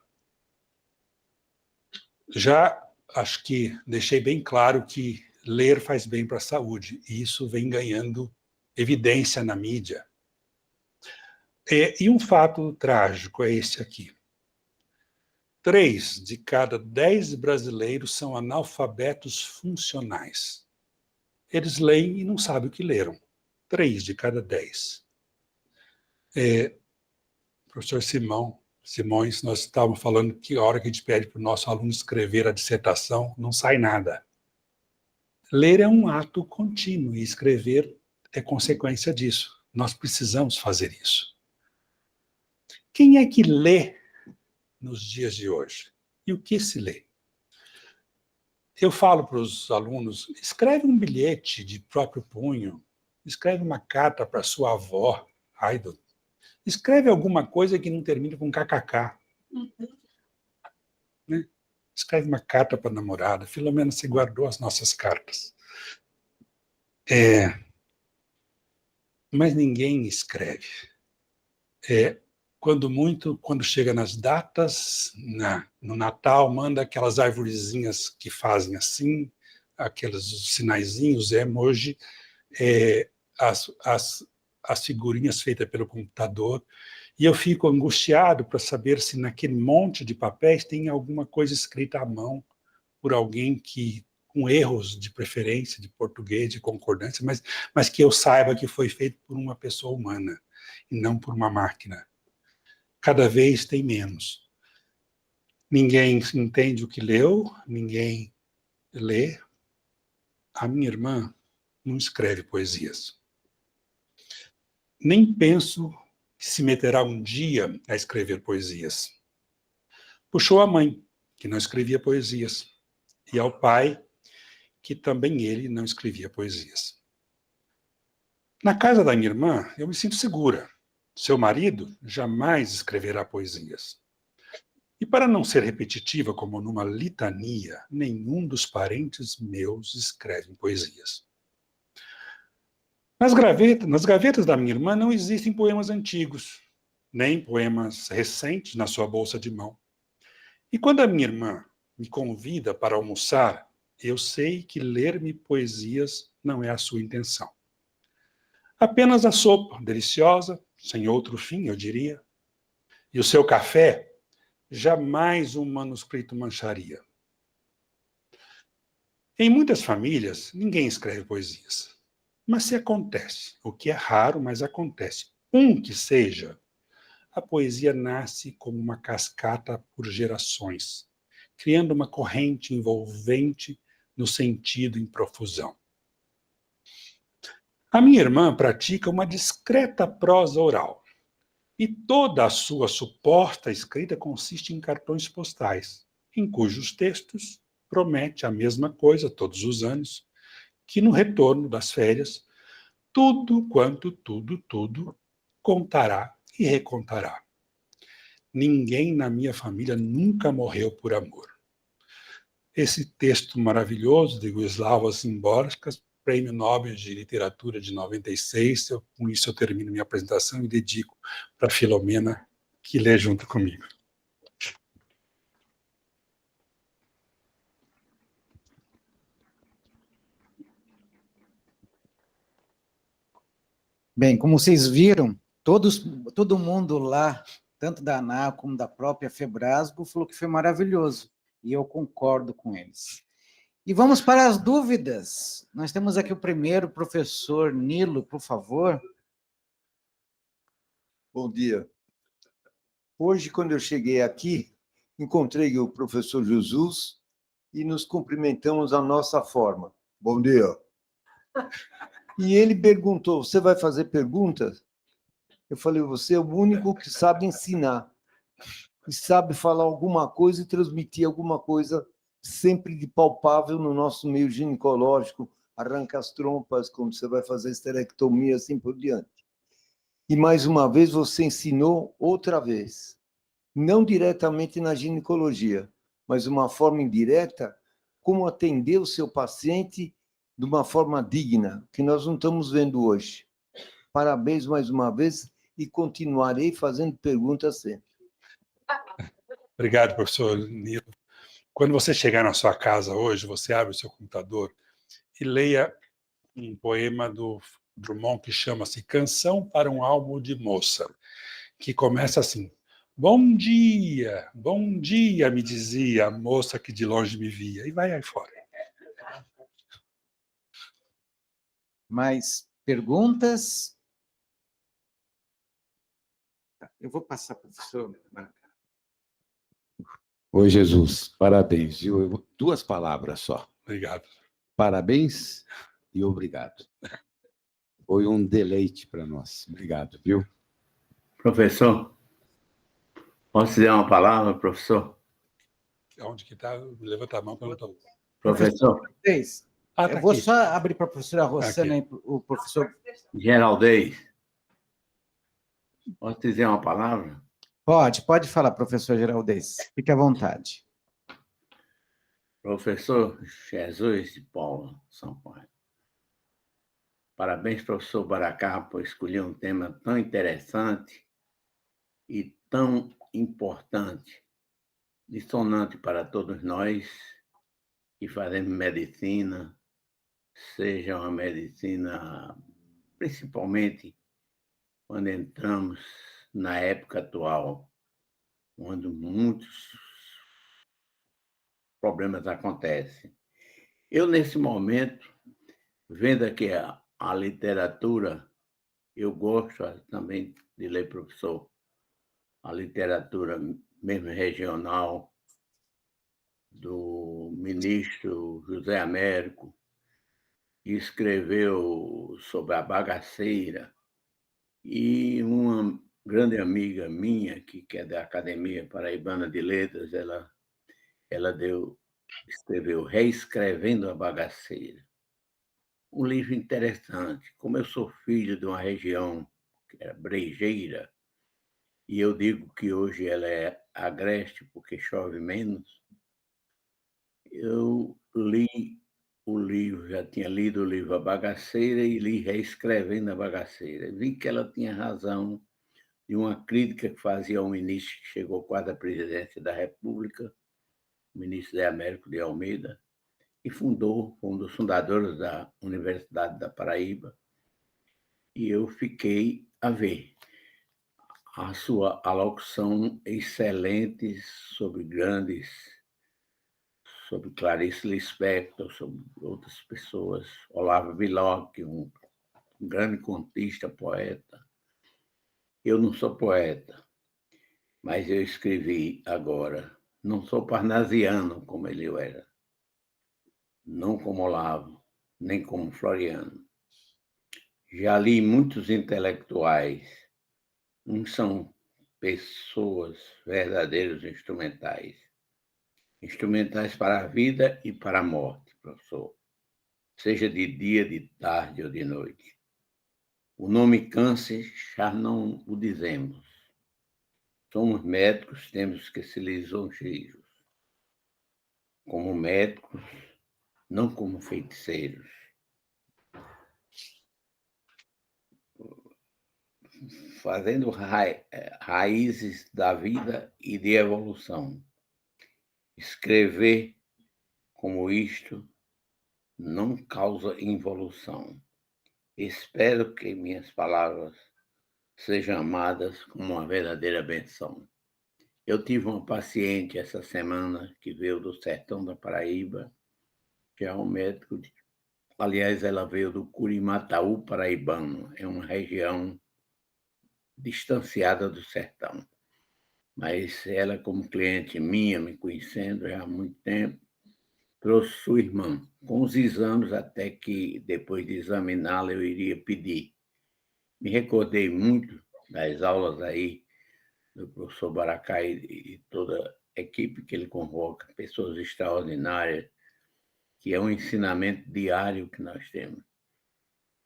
Já acho que deixei bem claro que ler faz bem para a saúde, e isso vem ganhando evidência na mídia. E um fato trágico é esse aqui. 3 de cada 10 brasileiros são analfabetos funcionais. Eles leem e não sabem o que leram. 3 de cada 10. Professor Simões, nós estávamos falando que a hora que a gente pede para o nosso aluno escrever a dissertação, não sai nada. Ler é um ato contínuo e escrever é consequência disso. Nós precisamos fazer isso. Quem é que lê nos dias de hoje? E o que se lê? Eu falo para os alunos, escreve um bilhete de próprio punho, escreve uma carta para sua avó, idol. Escreve alguma coisa que não termine com kkk. Né? Escreve uma carta para a namorada. Filomena, você guardou as nossas cartas. Mas ninguém escreve. Quando chega nas datas, no Natal, manda aquelas arvorezinhas que fazem assim, aqueles sinaizinhos, emoji, as figurinhas feitas pelo computador, e eu fico angustiado para saber se naquele monte de papéis tem alguma coisa escrita à mão por alguém com erros de preferência, de português, de concordância, mas que eu saiba que foi feito por uma pessoa humana, e não por uma máquina. Cada vez tem menos. Ninguém entende o que leu, ninguém lê. A minha irmã não escreve poesias. Nem penso que se meterá um dia a escrever poesias. Puxou a mãe, que não escrevia poesias, e ao pai, que também ele não escrevia poesias. Na casa da minha irmã, eu me sinto segura. Seu marido jamais escreverá poesias. E para não ser repetitiva como numa litania, nenhum dos parentes meus escrevem poesias. Nas gavetas da minha irmã não existem poemas antigos, nem poemas recentes na sua bolsa de mão. E quando a minha irmã me convida para almoçar, eu sei que ler-me poesias não é a sua intenção. Apenas a sopa, deliciosa, sem outro fim, eu diria. E o seu café, jamais um manuscrito mancharia. Em muitas famílias, ninguém escreve poesias. Mas se acontece, o que é raro, mas acontece, que seja, a poesia nasce como uma cascata por gerações, criando uma corrente envolvente no sentido em profusão. A minha irmã pratica uma discreta prosa oral, e toda a sua suposta escrita consiste em cartões postais, em cujos textos promete a mesma coisa todos os anos, que no retorno das férias, tudo quanto tudo contará e recontará. Ninguém na minha família nunca morreu por amor. Esse texto maravilhoso de Wisława Szymborskas, Prêmio Nobel de Literatura de 96, com isso eu termino minha apresentação e dedico para Filomena, que lê junto comigo. Bem, como vocês viram, todo mundo lá, tanto da ANAL como da própria Febrasgo, falou que foi maravilhoso, e eu concordo com eles. E vamos para as dúvidas. Nós temos aqui o primeiro, professor Nilo, por favor. Bom dia. Hoje, quando eu cheguei aqui, encontrei o professor Jesus e nos cumprimentamos à nossa forma. Bom dia. E ele perguntou, você vai fazer perguntas? Eu falei, você é o único que sabe ensinar. E sabe falar alguma coisa e transmitir alguma coisa sempre de palpável no nosso meio ginecológico, arranca as trompas, quando você vai fazer esterectomia, assim por diante. E, mais uma vez, você ensinou outra vez, não diretamente na ginecologia, mas uma forma indireta, como atender o seu paciente de uma forma digna, que nós não estamos vendo hoje. Parabéns mais uma vez e continuarei fazendo perguntas sempre. Obrigado, professor Nilo. Quando você chegar na sua casa hoje, você abre o seu computador e leia um poema do Drummond que chama-se Canção para um Álbum de Moça, que começa assim: bom dia, me dizia a moça que de longe me via, e vai aí fora. Mais perguntas? Eu vou passar para o professor. Oi, Jesus, parabéns, viu? Duas palavras só. Obrigado. Parabéns e obrigado. Foi um deleite para nós. Obrigado, viu? Professor, posso dizer uma palavra, professor? Onde que está? Levanta a mão que eu não estou. Professor, Eu vou Aqui. só abrir para a professora Rossana e o professor. Geraldez, posso dizer uma palavra? Pode falar, professor Geraldez. Fique à vontade. Professor Jesus de Paula Sampaio. Parabéns, professor Baracá, por escolher um tema tão interessante e tão importante, dissonante para todos nós que fazemos medicina, seja uma medicina, principalmente quando entramos na época atual, onde muitos problemas acontecem. Eu, nesse momento, vendo aqui a literatura, eu gosto também de ler, professor, a literatura mesmo regional do ministro José Américo, que escreveu sobre a bagaceira, e uma grande amiga minha, que é da Academia Paraibana de Letras, ela escreveu Reescrevendo a Bagaceira. Um livro interessante. Como eu sou filho de uma região que era brejeira, e eu digo que hoje ela é agreste porque chove menos, eu li o livro, já tinha lido o livro A Bagaceira e li Reescrevendo a Bagaceira. Vi que ela tinha razão de uma crítica que fazia ao ministro que chegou quase à presidência da República, o ministro Zé Américo de Almeida, e foi um dos fundadores da Universidade da Paraíba, e eu fiquei a ver a sua alocução excelente sobre sobre Clarice Lispector, sobre outras pessoas, Olavo Bilac, um grande contista, poeta. Eu não sou poeta, mas eu escrevi agora. Não sou parnasiano como ele era, não como Olavo, nem como Floriano. Já li muitos intelectuais, uns são pessoas verdadeiros instrumentais. Instrumentais para a vida e para a morte, professor. Seja de dia, de tarde ou de noite. O nome câncer já não o dizemos. Somos médicos, temos que ser lisonjeiros. Como médicos, não como feiticeiros. Fazendo raízes da vida e de evolução. Escrever como isto não causa involução. Espero que minhas palavras sejam amadas como uma verdadeira benção. Eu tive uma paciente essa semana que veio do sertão da Paraíba, que é um médico, aliás, ela veio do Curimataú paraibano, é uma região distanciada do sertão. Mas ela, como cliente minha, me conhecendo já há muito tempo, trouxe sua irmã, com os exames até que, depois de examiná-la, eu iria pedir. Me recordei muito das aulas aí do professor Baracá e toda a equipe que ele convoca, pessoas extraordinárias, que é um ensinamento diário que nós temos,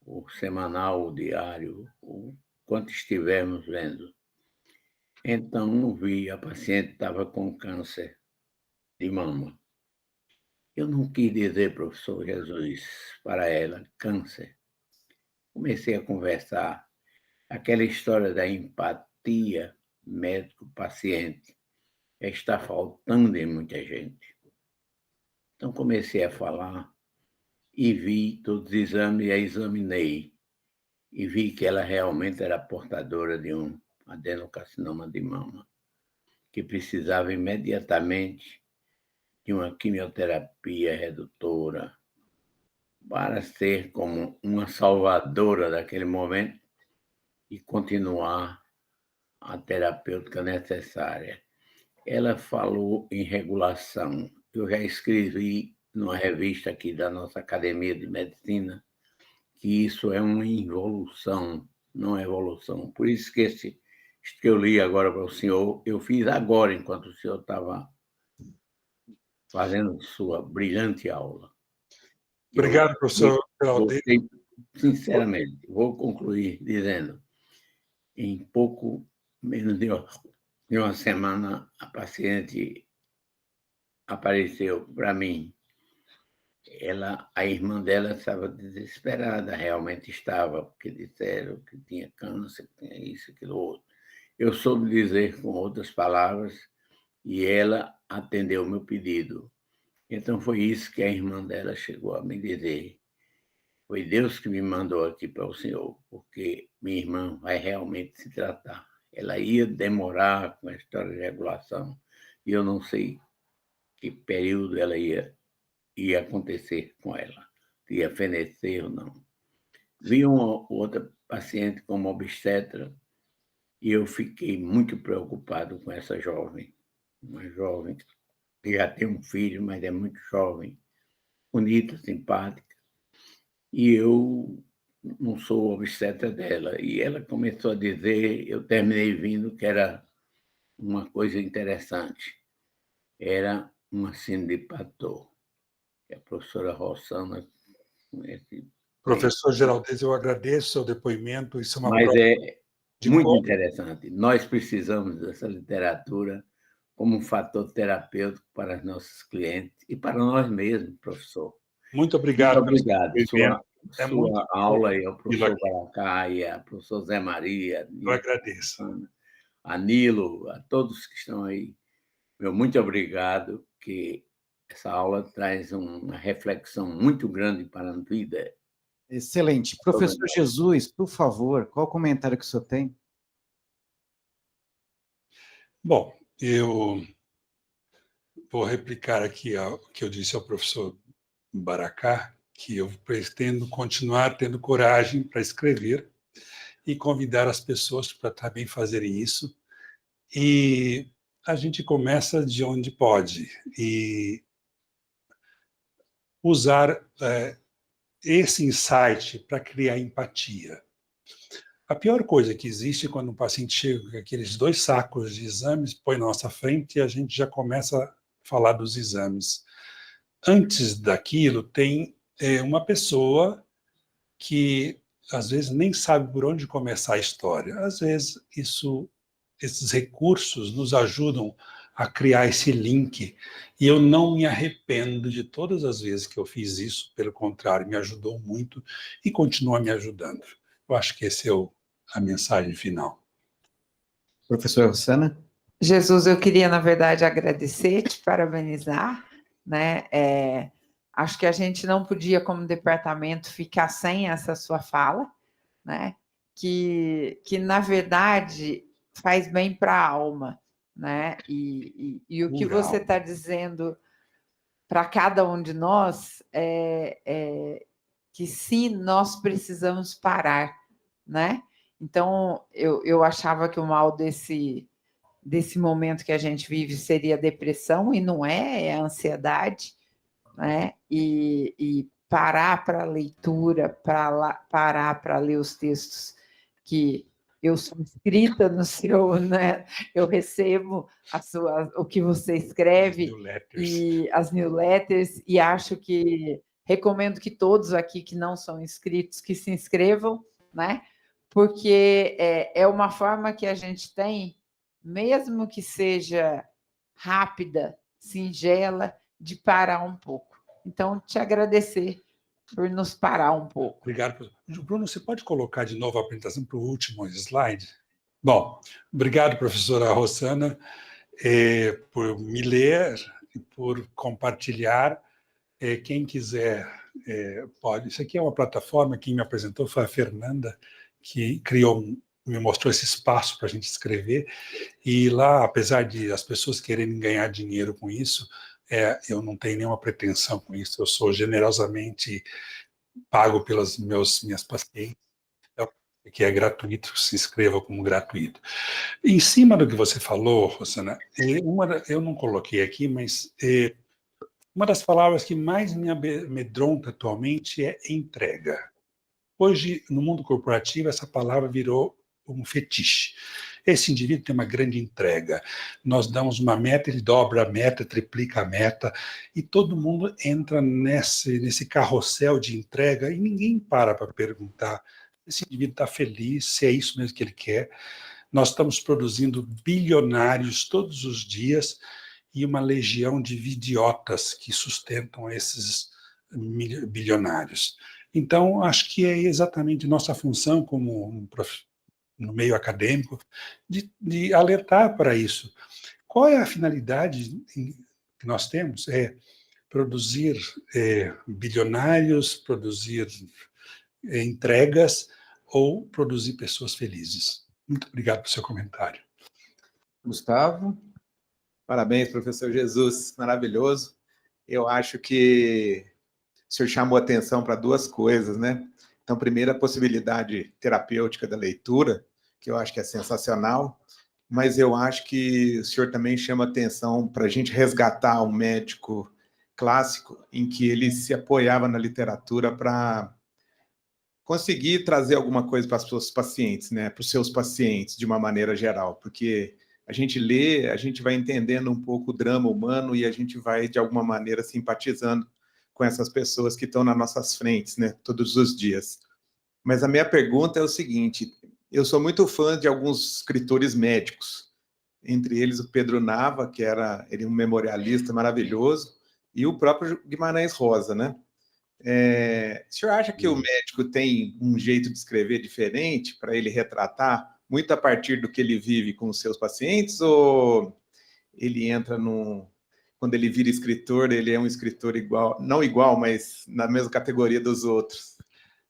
o semanal, o diário, o quanto estivermos vendo. Então, vi, a paciente estava com câncer de mama. Eu não quis dizer, professor Jesus, para ela, câncer. Comecei a conversar aquela história da empatia médico-paciente está faltando em muita gente. Então, comecei a falar e vi todos os exames e a examinei. E vi que ela realmente era portadora de um adenocarcinoma de mama, que precisava imediatamente de uma quimioterapia redutora para ser como uma salvadora daquele momento e continuar a terapêutica necessária. Ela falou em regulação. Eu já escrevi numa revista aqui da nossa Academia de Medicina que isso é uma involução, não é evolução. Por isso que esse que eu li agora para o senhor, eu fiz agora, enquanto o senhor estava fazendo sua brilhante aula. Obrigado, professor Geraldes. Sinceramente, vou concluir dizendo, em pouco menos de uma semana, a paciente apareceu para mim. A irmã dela estava desesperada, realmente estava, porque disseram que tinha câncer, que tinha isso, aquilo outro. Eu soube dizer com outras palavras e ela atendeu o meu pedido. Então, foi isso que a irmã dela chegou a me dizer. Foi Deus que me mandou aqui para o senhor, porque minha irmã vai realmente se tratar. Ela ia demorar com a história de regulação, e eu não sei que período ela ia acontecer com ela, ia fenecer ou não. Vi uma outra paciente como obstetra, e eu fiquei muito preocupado com essa jovem, uma jovem que já tem um filho, mas é muito jovem, bonita, simpática, e eu não sou obstetra dela. E ela começou a dizer, eu terminei vindo que era uma coisa interessante, era uma síndrome de Patot, que a professora Rossana conhece. Professor Geraldes, eu agradeço o seu depoimento. Isso é uma Mas prova é de muito como interessante. Nós precisamos dessa literatura como um fator terapêutico para os nossos clientes e para nós mesmos, professor. Muito Muito obrigado pelo seu obrigado. depoimento. É muito Sua aula e ao bom professor aqui. Baracá e ao professor Zé Maria, Eu agradeço. a Nilo, a todos que estão aí. Meu muito obrigado, que essa aula traz uma reflexão muito grande para a vida. Excelente. Professor Jesus, por favor, qual o comentário que o senhor tem? Bom, eu vou replicar aqui o que eu disse ao professor Baracá, que eu pretendo continuar tendo coragem para escrever e convidar as pessoas para também fazerem isso. E a gente começa de onde pode e usar esse insight para criar empatia. A pior coisa que existe quando um paciente chega com aqueles 2 sacos de exames, põe na nossa frente e a gente já começa a falar dos exames. Antes daquilo, tem uma pessoa que, às vezes, nem sabe por onde começar a história. Às vezes, esses recursos nos ajudam a criar esse link. E eu não me arrependo de todas as vezes que eu fiz isso, pelo contrário, me ajudou muito e continua me ajudando. Eu acho que esse é a mensagem final. Professora Rossana? Jesus, eu queria, na verdade, agradecer, te parabenizar, né? Acho que a gente não podia, como departamento, ficar sem essa sua fala, né? Que na verdade, faz bem para a alma, né? E o que você está dizendo para cada um de nós é que sim, nós precisamos parar, né? Então, eu achava que o mal desse momento que a gente vive seria depressão, e não é a ansiedade, né? E parar para a leitura, parar para ler os textos que eu sou inscrita no seu, né? Eu recebo o que você escreve e as newsletters, e acho que recomendo que todos aqui que não são inscritos que se inscrevam, né? Porque é uma forma que a gente tem, mesmo que seja rápida, singela, de parar um pouco, Então, te agradecer por nos parar um pouco. Obrigado. Bruno, você pode colocar de novo a apresentação para o último slide? Bom, obrigado, professora Rossana, por me ler e por compartilhar. Quem quiser pode. Isso aqui é uma plataforma, quem me apresentou foi a Fernanda, que me mostrou esse espaço para a gente escrever. E lá, apesar de as pessoas quererem ganhar dinheiro com isso, eu não tenho nenhuma pretensão com isso. Eu sou generosamente pago pelas minhas pacientes, que é gratuito, se inscreva como gratuito. Em cima do que você falou, Rosana, eu não coloquei aqui, mas uma das palavras que mais me amedronta atualmente é entrega. Hoje, no mundo corporativo, essa palavra virou um fetiche. Esse indivíduo tem uma grande entrega. Nós damos uma meta, ele dobra a meta, triplica a meta, e todo mundo entra nesse carrossel de entrega e ninguém para perguntar se esse indivíduo está feliz, se é isso mesmo que ele quer. Nós estamos produzindo bilionários todos os dias e uma legião de idiotas que sustentam esses bilionários. Então, acho que é exatamente nossa função como no meio acadêmico de alertar para isso. Qual é a finalidade que nós temos? É produzir bilionários, produzir entregas ou produzir pessoas felizes. Muito obrigado pelo seu comentário. Gustavo, parabéns, professor Jesus, maravilhoso. Eu acho que o senhor chamou atenção para duas coisas, né? Então, primeiro, a possibilidade terapêutica da leitura, que eu acho que é sensacional, mas eu acho que o senhor também chama atenção para a gente resgatar um médico clássico em que ele se apoiava na literatura para conseguir trazer alguma coisa para os seus pacientes, né? Para os seus pacientes, de uma maneira geral, porque a gente lê, a gente vai entendendo um pouco o drama humano e a gente vai, de alguma maneira, simpatizando com essas pessoas que estão nas nossas frentes, né, todos os dias. Mas a minha pergunta é o seguinte: eu sou muito fã de alguns escritores médicos, entre eles o Pedro Nava, que era um memorialista maravilhoso, e o próprio Guimarães Rosa, né? O senhor acha que o médico tem um jeito de escrever diferente para ele retratar muito a partir do que ele vive com os seus pacientes, ou ele entra quando ele vira escritor, ele é um escritor igual, não igual, mas na mesma categoria dos outros?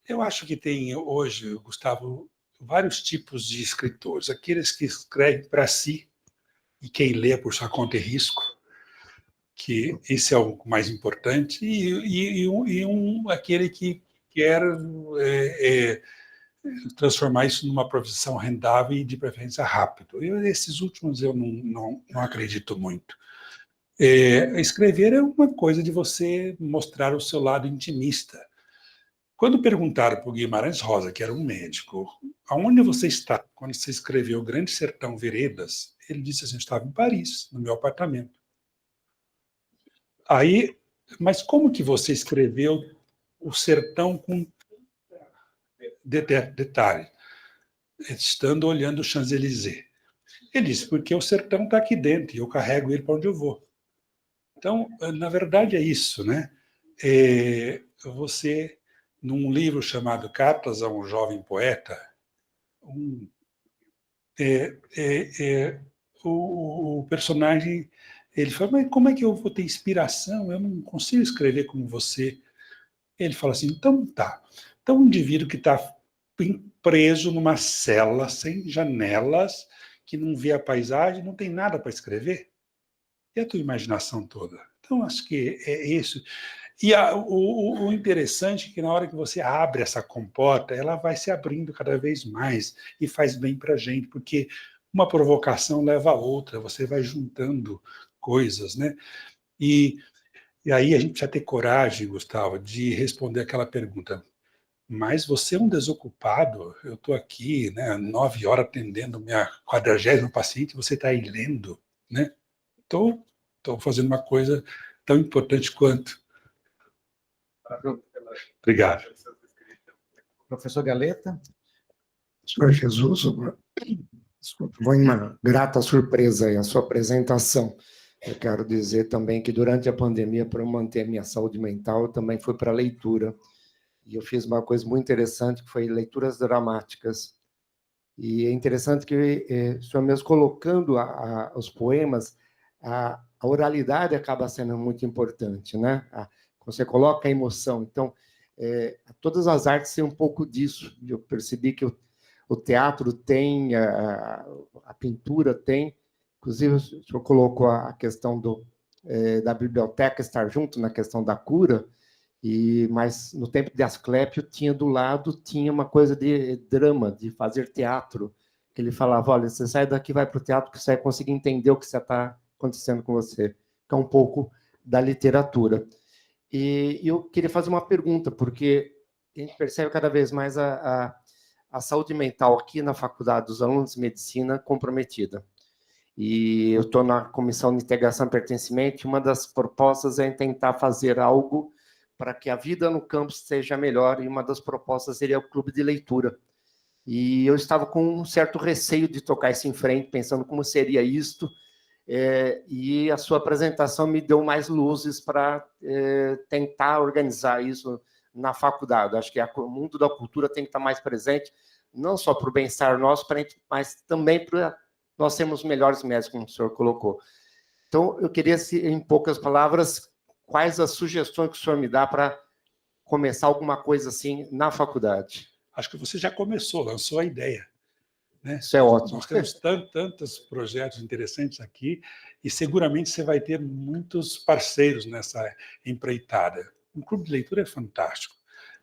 Eu acho que tem hoje, Gustavo, vários tipos de escritores. Aqueles que escrevem para si e quem lê por sua conta e risco, que esse é o mais importante, e aquele que quer transformar isso numa profissão rendável e, de preferência, rápido. Esses últimos eu não acredito muito. Escrever é uma coisa de você mostrar o seu lado intimista. Quando perguntaram para o Guimarães Rosa, que era um médico, aonde você está quando você escreveu Grande Sertão Veredas, ele disse assim: eu estava em Paris, no meu apartamento. Aí, mas como que você escreveu o sertão com detalhe, estando olhando o Champs-Élysées? Ele disse: porque o sertão está aqui dentro e eu carrego ele para onde eu vou. Então, na verdade, é isso, né? Você, num livro chamado Cartas a um Jovem Poeta, o personagem, ele fala: mas como é que eu vou ter inspiração? Eu não consigo escrever como você. Ele fala assim: então tá. Então, um indivíduo que está preso numa cela, sem janelas, que não vê a paisagem, não tem nada para escrever. E a tua imaginação toda? Então, acho que é isso. E o interessante é que na hora que você abre essa compota, ela vai se abrindo cada vez mais e faz bem para a gente, porque uma provocação leva a outra, você vai juntando coisas, né? E aí a gente precisa ter coragem, Gustavo, de responder aquela pergunta: mas você é um desocupado? Eu estou aqui, né, 9 horas atendendo minha 40ª paciente, você está aí lendo, né? Estou fazendo uma coisa tão importante quanto. Obrigado. Professor Galeta. Senhor Jesus, foi uma grata surpresa aí a sua apresentação. Eu quero dizer também que durante a pandemia, para eu manter minha saúde mental, eu também fui para a leitura. E eu fiz uma coisa muito interessante, que foi leituras dramáticas. E é interessante que o senhor mesmo colocando os poemas, a oralidade acaba sendo muito importante, né? Você coloca a emoção. Então, todas as artes têm um pouco disso. Eu percebi que o teatro tem, a pintura tem. Inclusive, o senhor colocou a questão da biblioteca estar junto na questão da cura, mas no tempo de Asclépio tinha uma coisa de drama, de fazer teatro, que ele falava, olha, você sai daqui, vai para o teatro, que você vai conseguir entender o que está acontecendo com você, que é um pouco da literatura. E eu queria fazer uma pergunta, porque a gente percebe cada vez mais a saúde mental aqui na faculdade dos alunos de medicina comprometida. E eu estou na Comissão de Integração e Pertencimento, e uma das propostas é tentar fazer algo para que a vida no campus seja melhor, e uma das propostas seria o clube de leitura. E eu estava com um certo receio de tocar isso em frente, pensando como seria isto, e a sua apresentação me deu mais luzes para tentar organizar isso na faculdade. Acho que o mundo da cultura tem que estar mais presente, não só para o bem-estar nosso, mas também para nós sermos melhores médicos, como o senhor colocou. Então, eu queria, em poucas palavras, quais as sugestões que o senhor me dá para começar alguma coisa assim na faculdade? Acho que você já começou, lançou a ideia. Né? Isso é ótimo. Nós temos tantos projetos interessantes aqui e seguramente você vai ter muitos parceiros nessa empreitada. O Clube de Leitura é fantástico.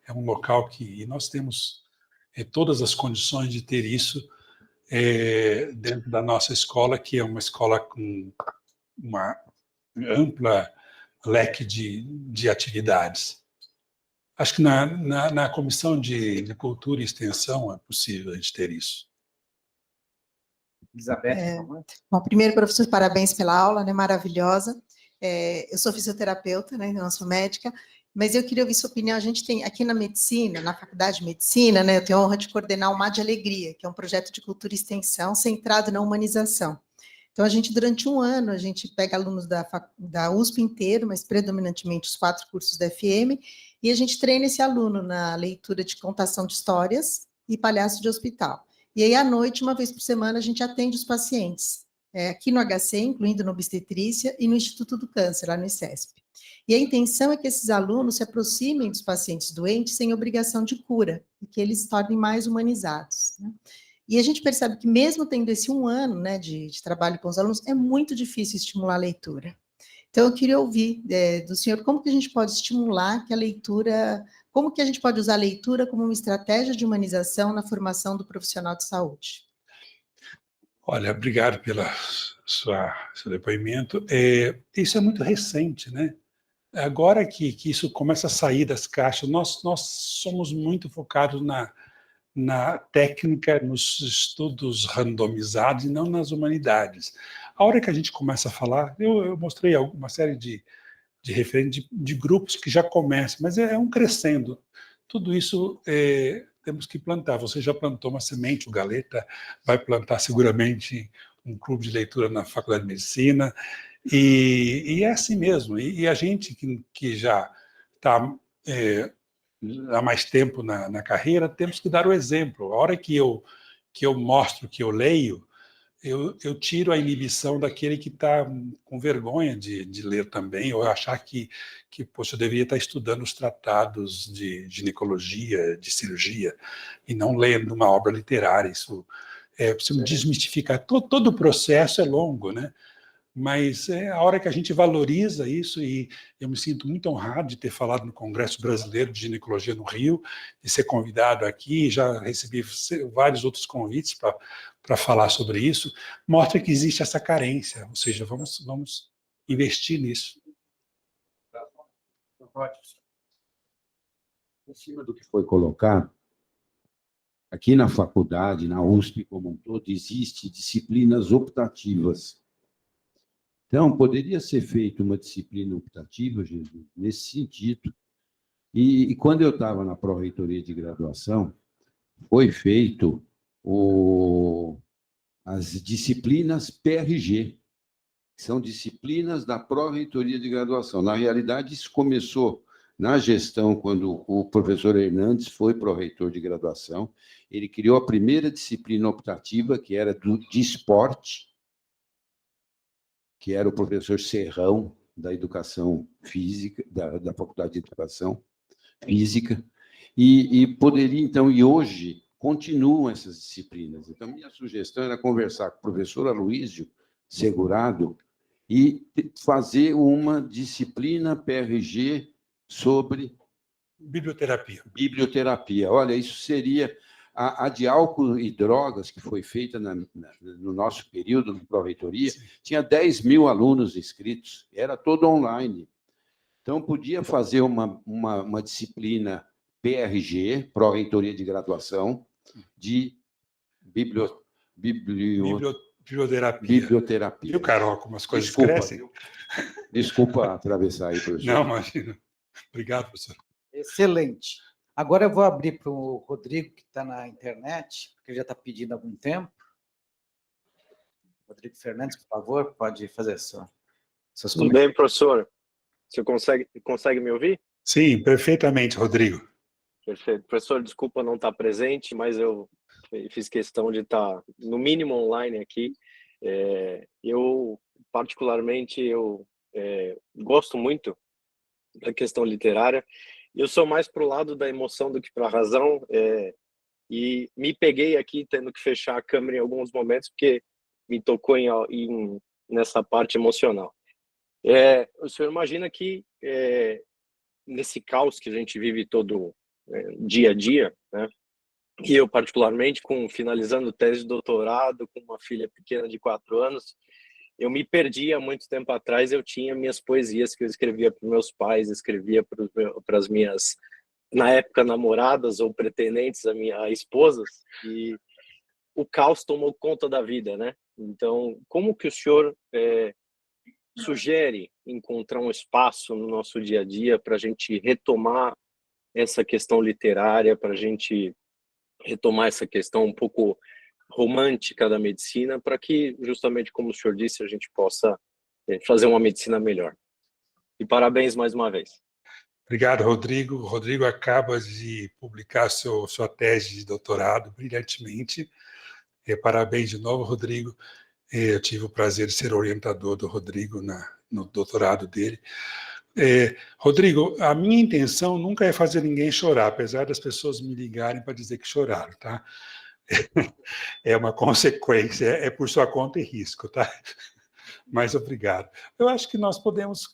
É um local que nós temos todas as condições de ter isso dentro da nossa escola, que é uma escola com uma ampla leque de atividades. Acho que na Comissão de Cultura e Extensão é possível a gente ter isso. Elizabeth, bom, primeiro, professor, parabéns pela aula, né, maravilhosa. Eu sou fisioterapeuta, né, não sou médica, mas eu queria ouvir sua opinião. A gente tem aqui na medicina, na Faculdade de Medicina, né, eu tenho a honra de coordenar o Mar de Alegria, que é um projeto de cultura e extensão centrado na humanização. Então, a gente, durante um ano, a gente pega alunos da USP inteiro, mas predominantemente os 4 cursos da FM, e a gente treina esse aluno na leitura de contação de histórias e palhaço de hospital. E aí, à noite, uma vez por semana, a gente atende os pacientes, aqui no HC, incluindo no Obstetrícia, e no Instituto do Câncer, lá no ICESP. E a intenção é que esses alunos se aproximem dos pacientes doentes sem obrigação de cura, e que eles se tornem mais humanizados, né? E a gente percebe que, mesmo tendo esse um ano, né, de trabalho com os alunos, é muito difícil estimular a leitura. Então, eu queria ouvir do senhor como que a gente pode estimular que a leitura, como que a gente pode usar a leitura como uma estratégia de humanização na formação do profissional de saúde. Olha, obrigado pelo seu depoimento. Isso é muito recente, né? Agora que isso começa a sair das caixas, nós somos muito focados na técnica, nos estudos randomizados e não nas humanidades. A hora que a gente começa a falar, eu mostrei uma série de referentes de grupos que já começam, mas é um crescendo. Tudo isso temos que plantar. Você já plantou uma semente, o Galeta vai plantar seguramente um clube de leitura na Faculdade de Medicina, e é assim mesmo. E a gente que já está há mais tempo na carreira, temos que dar o exemplo. A hora que eu mostro que eu leio, eu tiro a inibição daquele que está com vergonha de ler também, ou achar que poxa, eu deveria estar estudando os tratados de ginecologia, de cirurgia, e não lendo uma obra literária. Isso precisa desmistificar. Todo o processo é longo, né? Mas a hora que a gente valoriza isso, e eu me sinto muito honrado de ter falado no Congresso Brasileiro de Ginecologia no Rio, de ser convidado aqui, já recebi vários outros convites para falar sobre isso, mostra que existe essa carência, ou seja, vamos investir nisso. Em cima do que foi colocado, aqui na faculdade, na USP como um todo, existem disciplinas optativas. Então, poderia ser feita uma disciplina optativa, Jesus, nesse sentido. E quando eu estava na pró-reitoria de graduação, foi feito as disciplinas PRG, que são disciplinas da pró-reitoria de graduação. Na realidade, isso começou na gestão, quando o professor Hernandes foi pró-reitor de graduação. Ele criou a primeira disciplina optativa, que era de esporte, que era o professor Serrão, da Educação Física, da Faculdade de Educação Física, e poderia, então, e hoje continuam essas disciplinas. Então, minha sugestão era conversar com o professor Aloísio Segurado e fazer uma disciplina PRG sobre biblioterapia. Olha, isso seria a de álcool e drogas, que foi feita no nosso período, na pró-reitoria, tinha 10 mil alunos inscritos, era todo online. Então, podia fazer uma disciplina PRG, pró-reitoria de graduação, de biblioterapia. Viu, Carol, como as coisas Desculpa, crescem? Desculpa atravessar aí, professor. Não, imagina. Obrigado, professor. Excelente. Agora eu vou abrir para o Rodrigo, que está na internet, porque ele já está pedindo há algum tempo. Rodrigo Fernandes, por favor, pode fazer seus Tudo comentários. bem, professor? Você consegue me ouvir? Sim, perfeitamente, Rodrigo. Perfeito. Professor, desculpa não estar presente, mas eu fiz questão de estar, no mínimo, online aqui. Eu, particularmente, gosto muito da questão literária. Eu sou mais para o lado da emoção do que para a razão, e me peguei aqui tendo que fechar a câmera em alguns momentos, porque me tocou nessa parte emocional. O senhor imagina que, nesse caos que a gente vive todo dia a dia, né? E eu, particularmente, finalizando tese de doutorado, com uma filha pequena de 4 anos, eu me perdi há muito tempo atrás. Eu tinha minhas poesias que eu escrevia para meus pais, escrevia para as minhas, na época, namoradas ou pretendentes, a esposas, e o caos tomou conta da vida, né? Então, como que o senhor sugere encontrar um espaço no nosso dia a dia para a gente retomar essa questão literária, para a gente retomar essa questão um pouco romântica da medicina, para que, justamente como o senhor disse, a gente possa fazer uma medicina melhor. E parabéns mais uma vez. Obrigado, Rodrigo. O Rodrigo acaba de publicar sua tese de doutorado brilhantemente. Parabéns de novo, Rodrigo. Eu tive o prazer de ser orientador do Rodrigo no doutorado dele. Rodrigo, a minha intenção nunca é fazer ninguém chorar, apesar das pessoas me ligarem para dizer que choraram, tá? É uma consequência, é por sua conta e risco, tá? Mas obrigado. Eu acho que nós podemos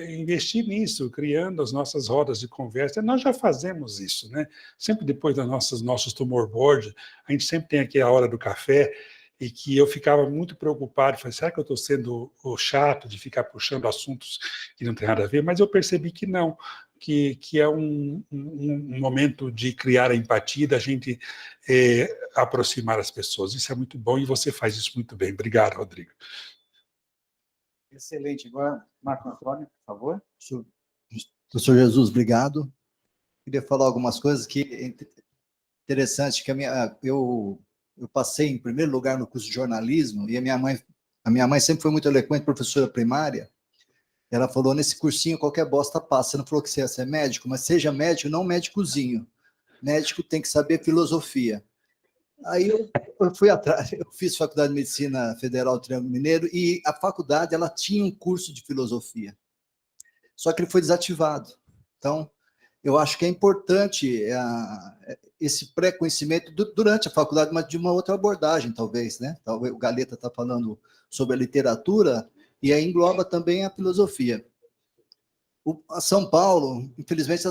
investir nisso, criando as nossas rodas de conversa. Nós já fazemos isso, né? Sempre depois das nossos tumor board, a gente sempre tem aqui a hora do café, e que eu ficava muito preocupado, falei, será que eu estou sendo o chato de ficar puxando assuntos que não tem nada a ver? Mas eu percebi que não, que é um momento de criar a empatia, da gente aproximar as pessoas. Isso é muito bom e você faz isso muito bem. Obrigado, Rodrigo. Excelente. Agora, Marco Antônio, por favor. Professor Jesus, obrigado. Queria falar algumas coisas que é interessante, que eu passei em primeiro lugar no curso de jornalismo, e a minha mãe sempre foi muito eloquente, professora primária. Ela falou, nesse cursinho qualquer bosta passa. Você não falou que você ia ser médico, mas seja médico, não médicozinho. Médico tem que saber filosofia. Aí eu fui atrás, eu fiz Faculdade de Medicina Federal do Triângulo Mineiro, e a faculdade ela tinha um curso de filosofia. Só que ele foi desativado. Então, eu acho que é importante esse pré-conhecimento durante a faculdade, mas de uma outra abordagem, talvez, né? Talvez o Galeta está falando sobre a literatura, e aí engloba também a filosofia. A São Paulo, infelizmente,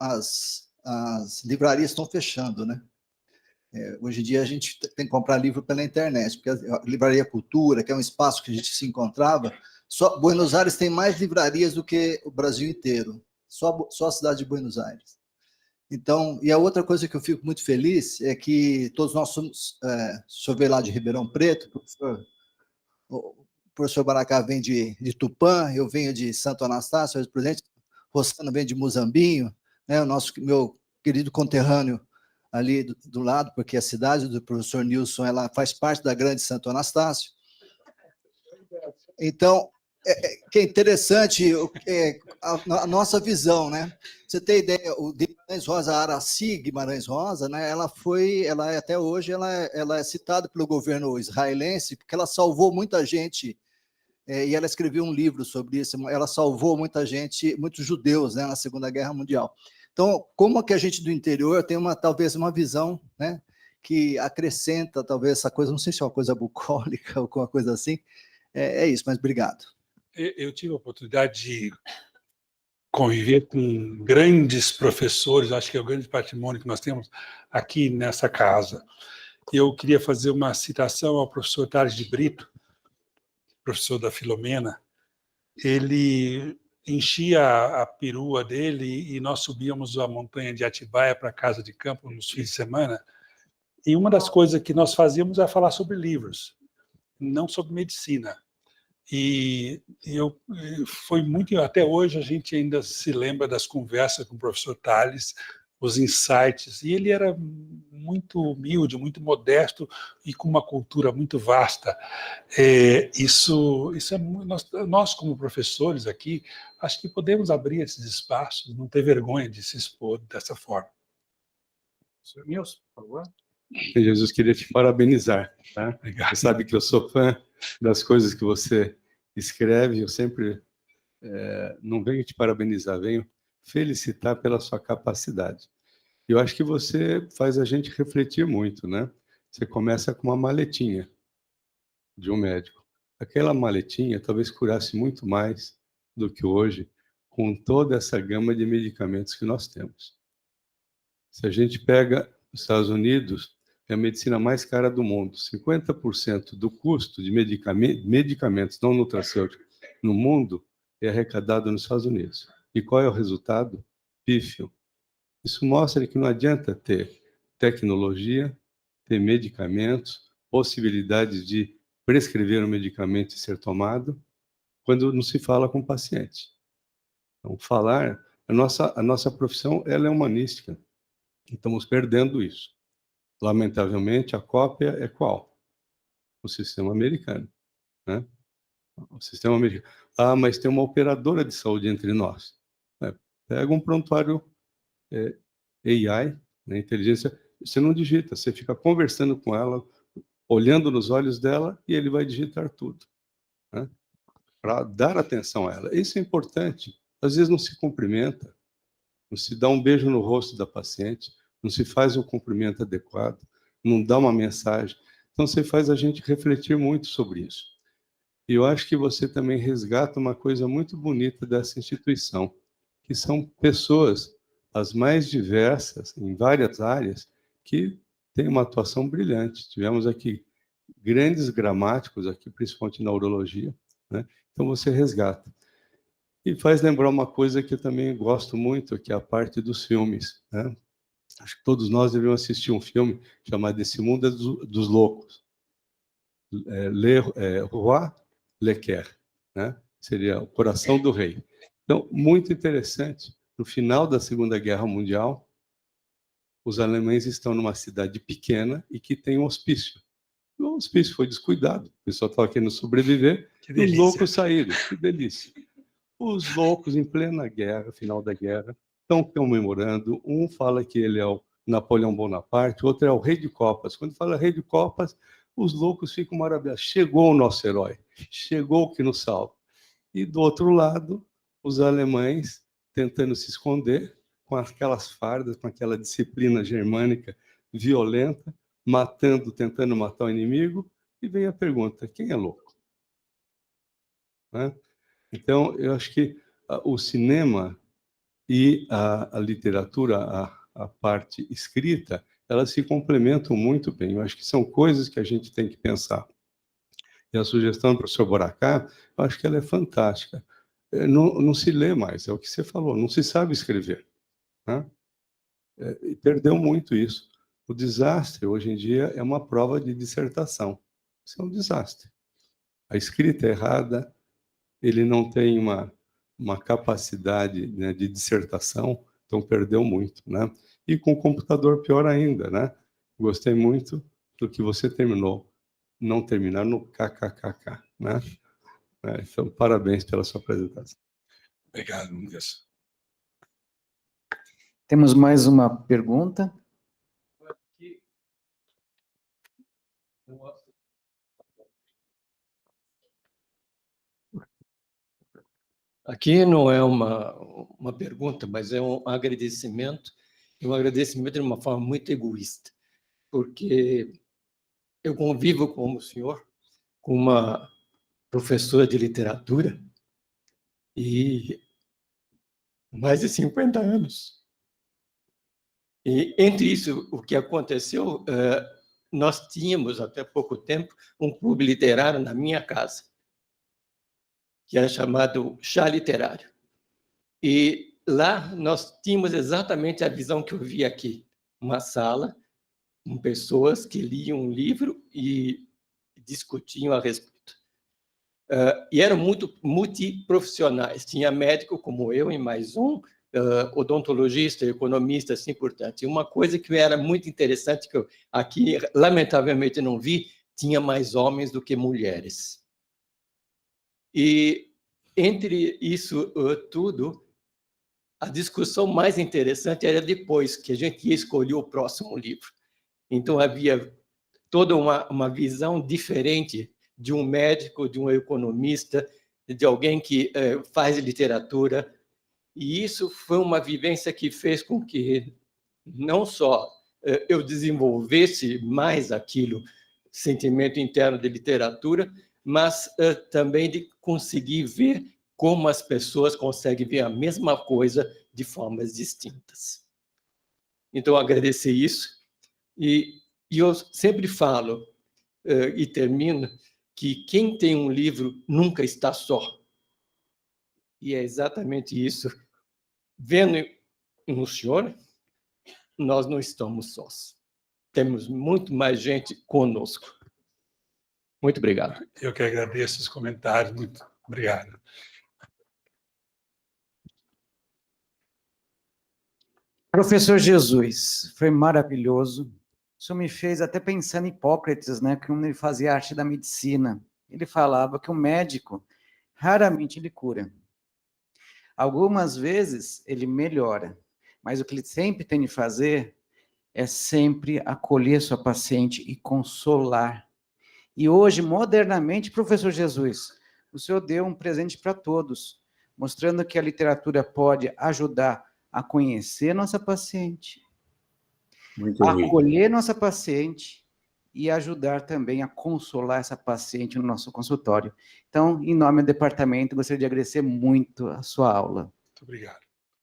as livrarias estão fechando, né? Hoje em dia a gente tem que comprar livro pela internet, porque a Livraria Cultura, que é um espaço que a gente se encontrava, só Buenos Aires tem mais livrarias do que o Brasil inteiro, só a cidade de Buenos Aires. Então, e a outra coisa que eu fico muito feliz é que todos nós somos, o senhor veio lá de Ribeirão Preto, o professor Baracá vem de Tupã, eu venho de Santo Anastácio, por exemplo, Rossano vem de Muzambinho, né, meu querido conterrâneo ali do lado, porque a cidade do professor Nilson ela faz parte da grande Santo Anastácio. Então, que é interessante a nossa visão, né? Você tem ideia, o Guimarães Rosa, Aracy Guimarães Rosa, né? Até hoje, ela é citada pelo governo israelense porque ela salvou muita gente, e ela escreveu um livro sobre isso. Ela salvou muita gente, muitos judeus, né, na Segunda Guerra Mundial. Então, como que a gente do interior tem talvez uma visão, né, que acrescenta talvez essa coisa, não sei se é uma coisa bucólica ou alguma coisa assim. É isso, mas obrigado. Eu tive a oportunidade de conviver com grandes professores, acho que é o grande patrimônio que nós temos aqui nessa casa. Eu queria fazer uma citação ao professor Tales de Brito, professor da Filomena. Ele enchia a perua dele e nós subíamos a montanha de Atibaia para a casa de campo nos fins de semana. E uma das coisas que nós fazíamos era falar sobre livros, não sobre medicina. E foi muito, até hoje a gente ainda se lembra das conversas com o professor Tales, os insights, e ele era muito humilde, muito modesto e com uma cultura muito vasta. Isso é nós como professores aqui, acho que podemos abrir esses espaços, não ter vergonha de se expor dessa forma. Senhor Nilson, por favor. Jesus, queria te parabenizar. Tá? Obrigado. Você sabe que eu sou fã das coisas que você escreve, eu sempre não venho te parabenizar, venho felicitar pela sua capacidade. Eu acho que você faz a gente refletir muito, né? Você começa com uma maletinha de um médico. Aquela maletinha talvez curasse muito mais do que hoje, com toda essa gama de medicamentos que nós temos. Se a gente pega os Estados Unidos, é a medicina mais cara do mundo. 50% do custo de medicamentos não nutracêuticos no mundo é arrecadado nos Estados Unidos. E qual é o resultado? Pífio. Isso mostra que não adianta ter tecnologia, ter medicamentos, possibilidades de prescrever um medicamento e ser tomado, quando não se fala com o paciente. Então, falar, a nossa profissão ela é humanística. Estamos perdendo isso. Lamentavelmente, a cópia é qual? O sistema americano. Né? O sistema americano. Ah, mas tem uma operadora de saúde entre nós. Pega um prontuário AI, né, inteligência, você não digita, você fica conversando com ela, olhando nos olhos dela, e ele vai digitar tudo. Né? Para dar atenção a ela. Isso é importante. Às vezes não se cumprimenta, não se dá um beijo no rosto da paciente, não se faz um cumprimento adequado, não dá uma mensagem. Então, você faz a gente refletir muito sobre isso. E eu acho que você também resgata uma coisa muito bonita dessa instituição, que são pessoas, as mais diversas, em várias áreas, que têm uma atuação brilhante. Tivemos aqui grandes gramáticos, aqui, principalmente na urologia, né? Então, você resgata. E faz lembrar uma coisa que eu também gosto muito, que é a parte dos filmes, né? Acho que todos nós devemos assistir um filme chamado Esse Mundo dos Loucos. Roi Lequer, né? Seria o coração do rei. Então, muito interessante. No final da Segunda Guerra Mundial, os alemães estão numa cidade pequena e que tem um hospício. O hospício foi descuidado. O pessoal estava querendo sobreviver. E os loucos saíram. Que delícia. Os loucos, em plena guerra, final da guerra, estão comemorando. Um fala que ele é o Napoleão Bonaparte, o outro é o rei de copas. Quando fala rei de copas, os loucos ficam maravilhados. Chegou o nosso herói, chegou o que nos salva. E do outro lado, os alemães tentando se esconder com aquelas fardas, com aquela disciplina germânica violenta, tentando matar o inimigo. E vem a pergunta: quem é louco? Né? Então, eu acho que o cinema e a literatura, a parte escrita, elas se complementam muito bem. Eu acho que são coisas que a gente tem que pensar. E a sugestão do professor Boracá, eu acho que ela é fantástica. Não se lê mais, é o que você falou, não se sabe escrever. Né? E perdeu muito isso. O desastre, hoje em dia, é uma prova de dissertação. Isso é um desastre. A escrita é errada, ele não tem uma capacidade, né, de dissertação, então perdeu muito, né? E com o computador pior ainda, né? Gostei muito do que você terminou, não terminar no kkkk, né? Então, parabéns pela sua apresentação. Obrigado, Lucas. Temos mais uma pergunta. Aqui não é uma pergunta, mas é um agradecimento, e um agradecimento de uma forma muito egoísta, porque eu convivo com o senhor, com uma professora de literatura, e mais de 50 anos. E, entre isso, o que aconteceu, nós tínhamos, até pouco tempo, um clube literário na minha casa, que era chamado Chá Literário. E lá nós tínhamos exatamente a visão que eu vi aqui, uma sala com pessoas que liam um livro e discutiam a respeito. E eram muito multiprofissionais. Tinha médico como eu e mais um, odontologista, economista, assim por diante. E uma coisa que era muito interessante, que eu aqui, lamentavelmente, não vi, tinha mais homens do que mulheres. E, entre isso tudo, a discussão mais interessante era depois, que a gente ia escolher o próximo livro. Então, havia toda uma visão diferente de um médico, de um economista, de alguém que faz literatura. E isso foi uma vivência que fez com que não só eu desenvolvesse mais aquilo, sentimento interno de literatura, mas também de conseguir ver como as pessoas conseguem ver a mesma coisa de formas distintas. Então, agradecer isso. E eu sempre falo, e termino, que quem tem um livro nunca está só. E é exatamente isso. Vendo no senhor, nós não estamos sós. Temos muito mais gente conosco. Muito obrigado. Eu que agradeço os comentários. Muito obrigado. Professor Jesus, foi maravilhoso. Isso me fez até pensar em Hipócrates, né, que quando ele fazia arte da medicina, ele falava que o médico, raramente ele cura. Algumas vezes ele melhora, mas o que ele sempre tem de fazer é sempre acolher sua paciente e consolar. E hoje, modernamente, professor Jesus, o senhor deu um presente para todos, mostrando que a literatura pode ajudar a conhecer nossa paciente, Muito rico. acolher nossa paciente e ajudar também a consolar essa paciente no nosso consultório. Então, em nome do departamento, gostaria de agradecer muito a sua aula. Muito obrigado.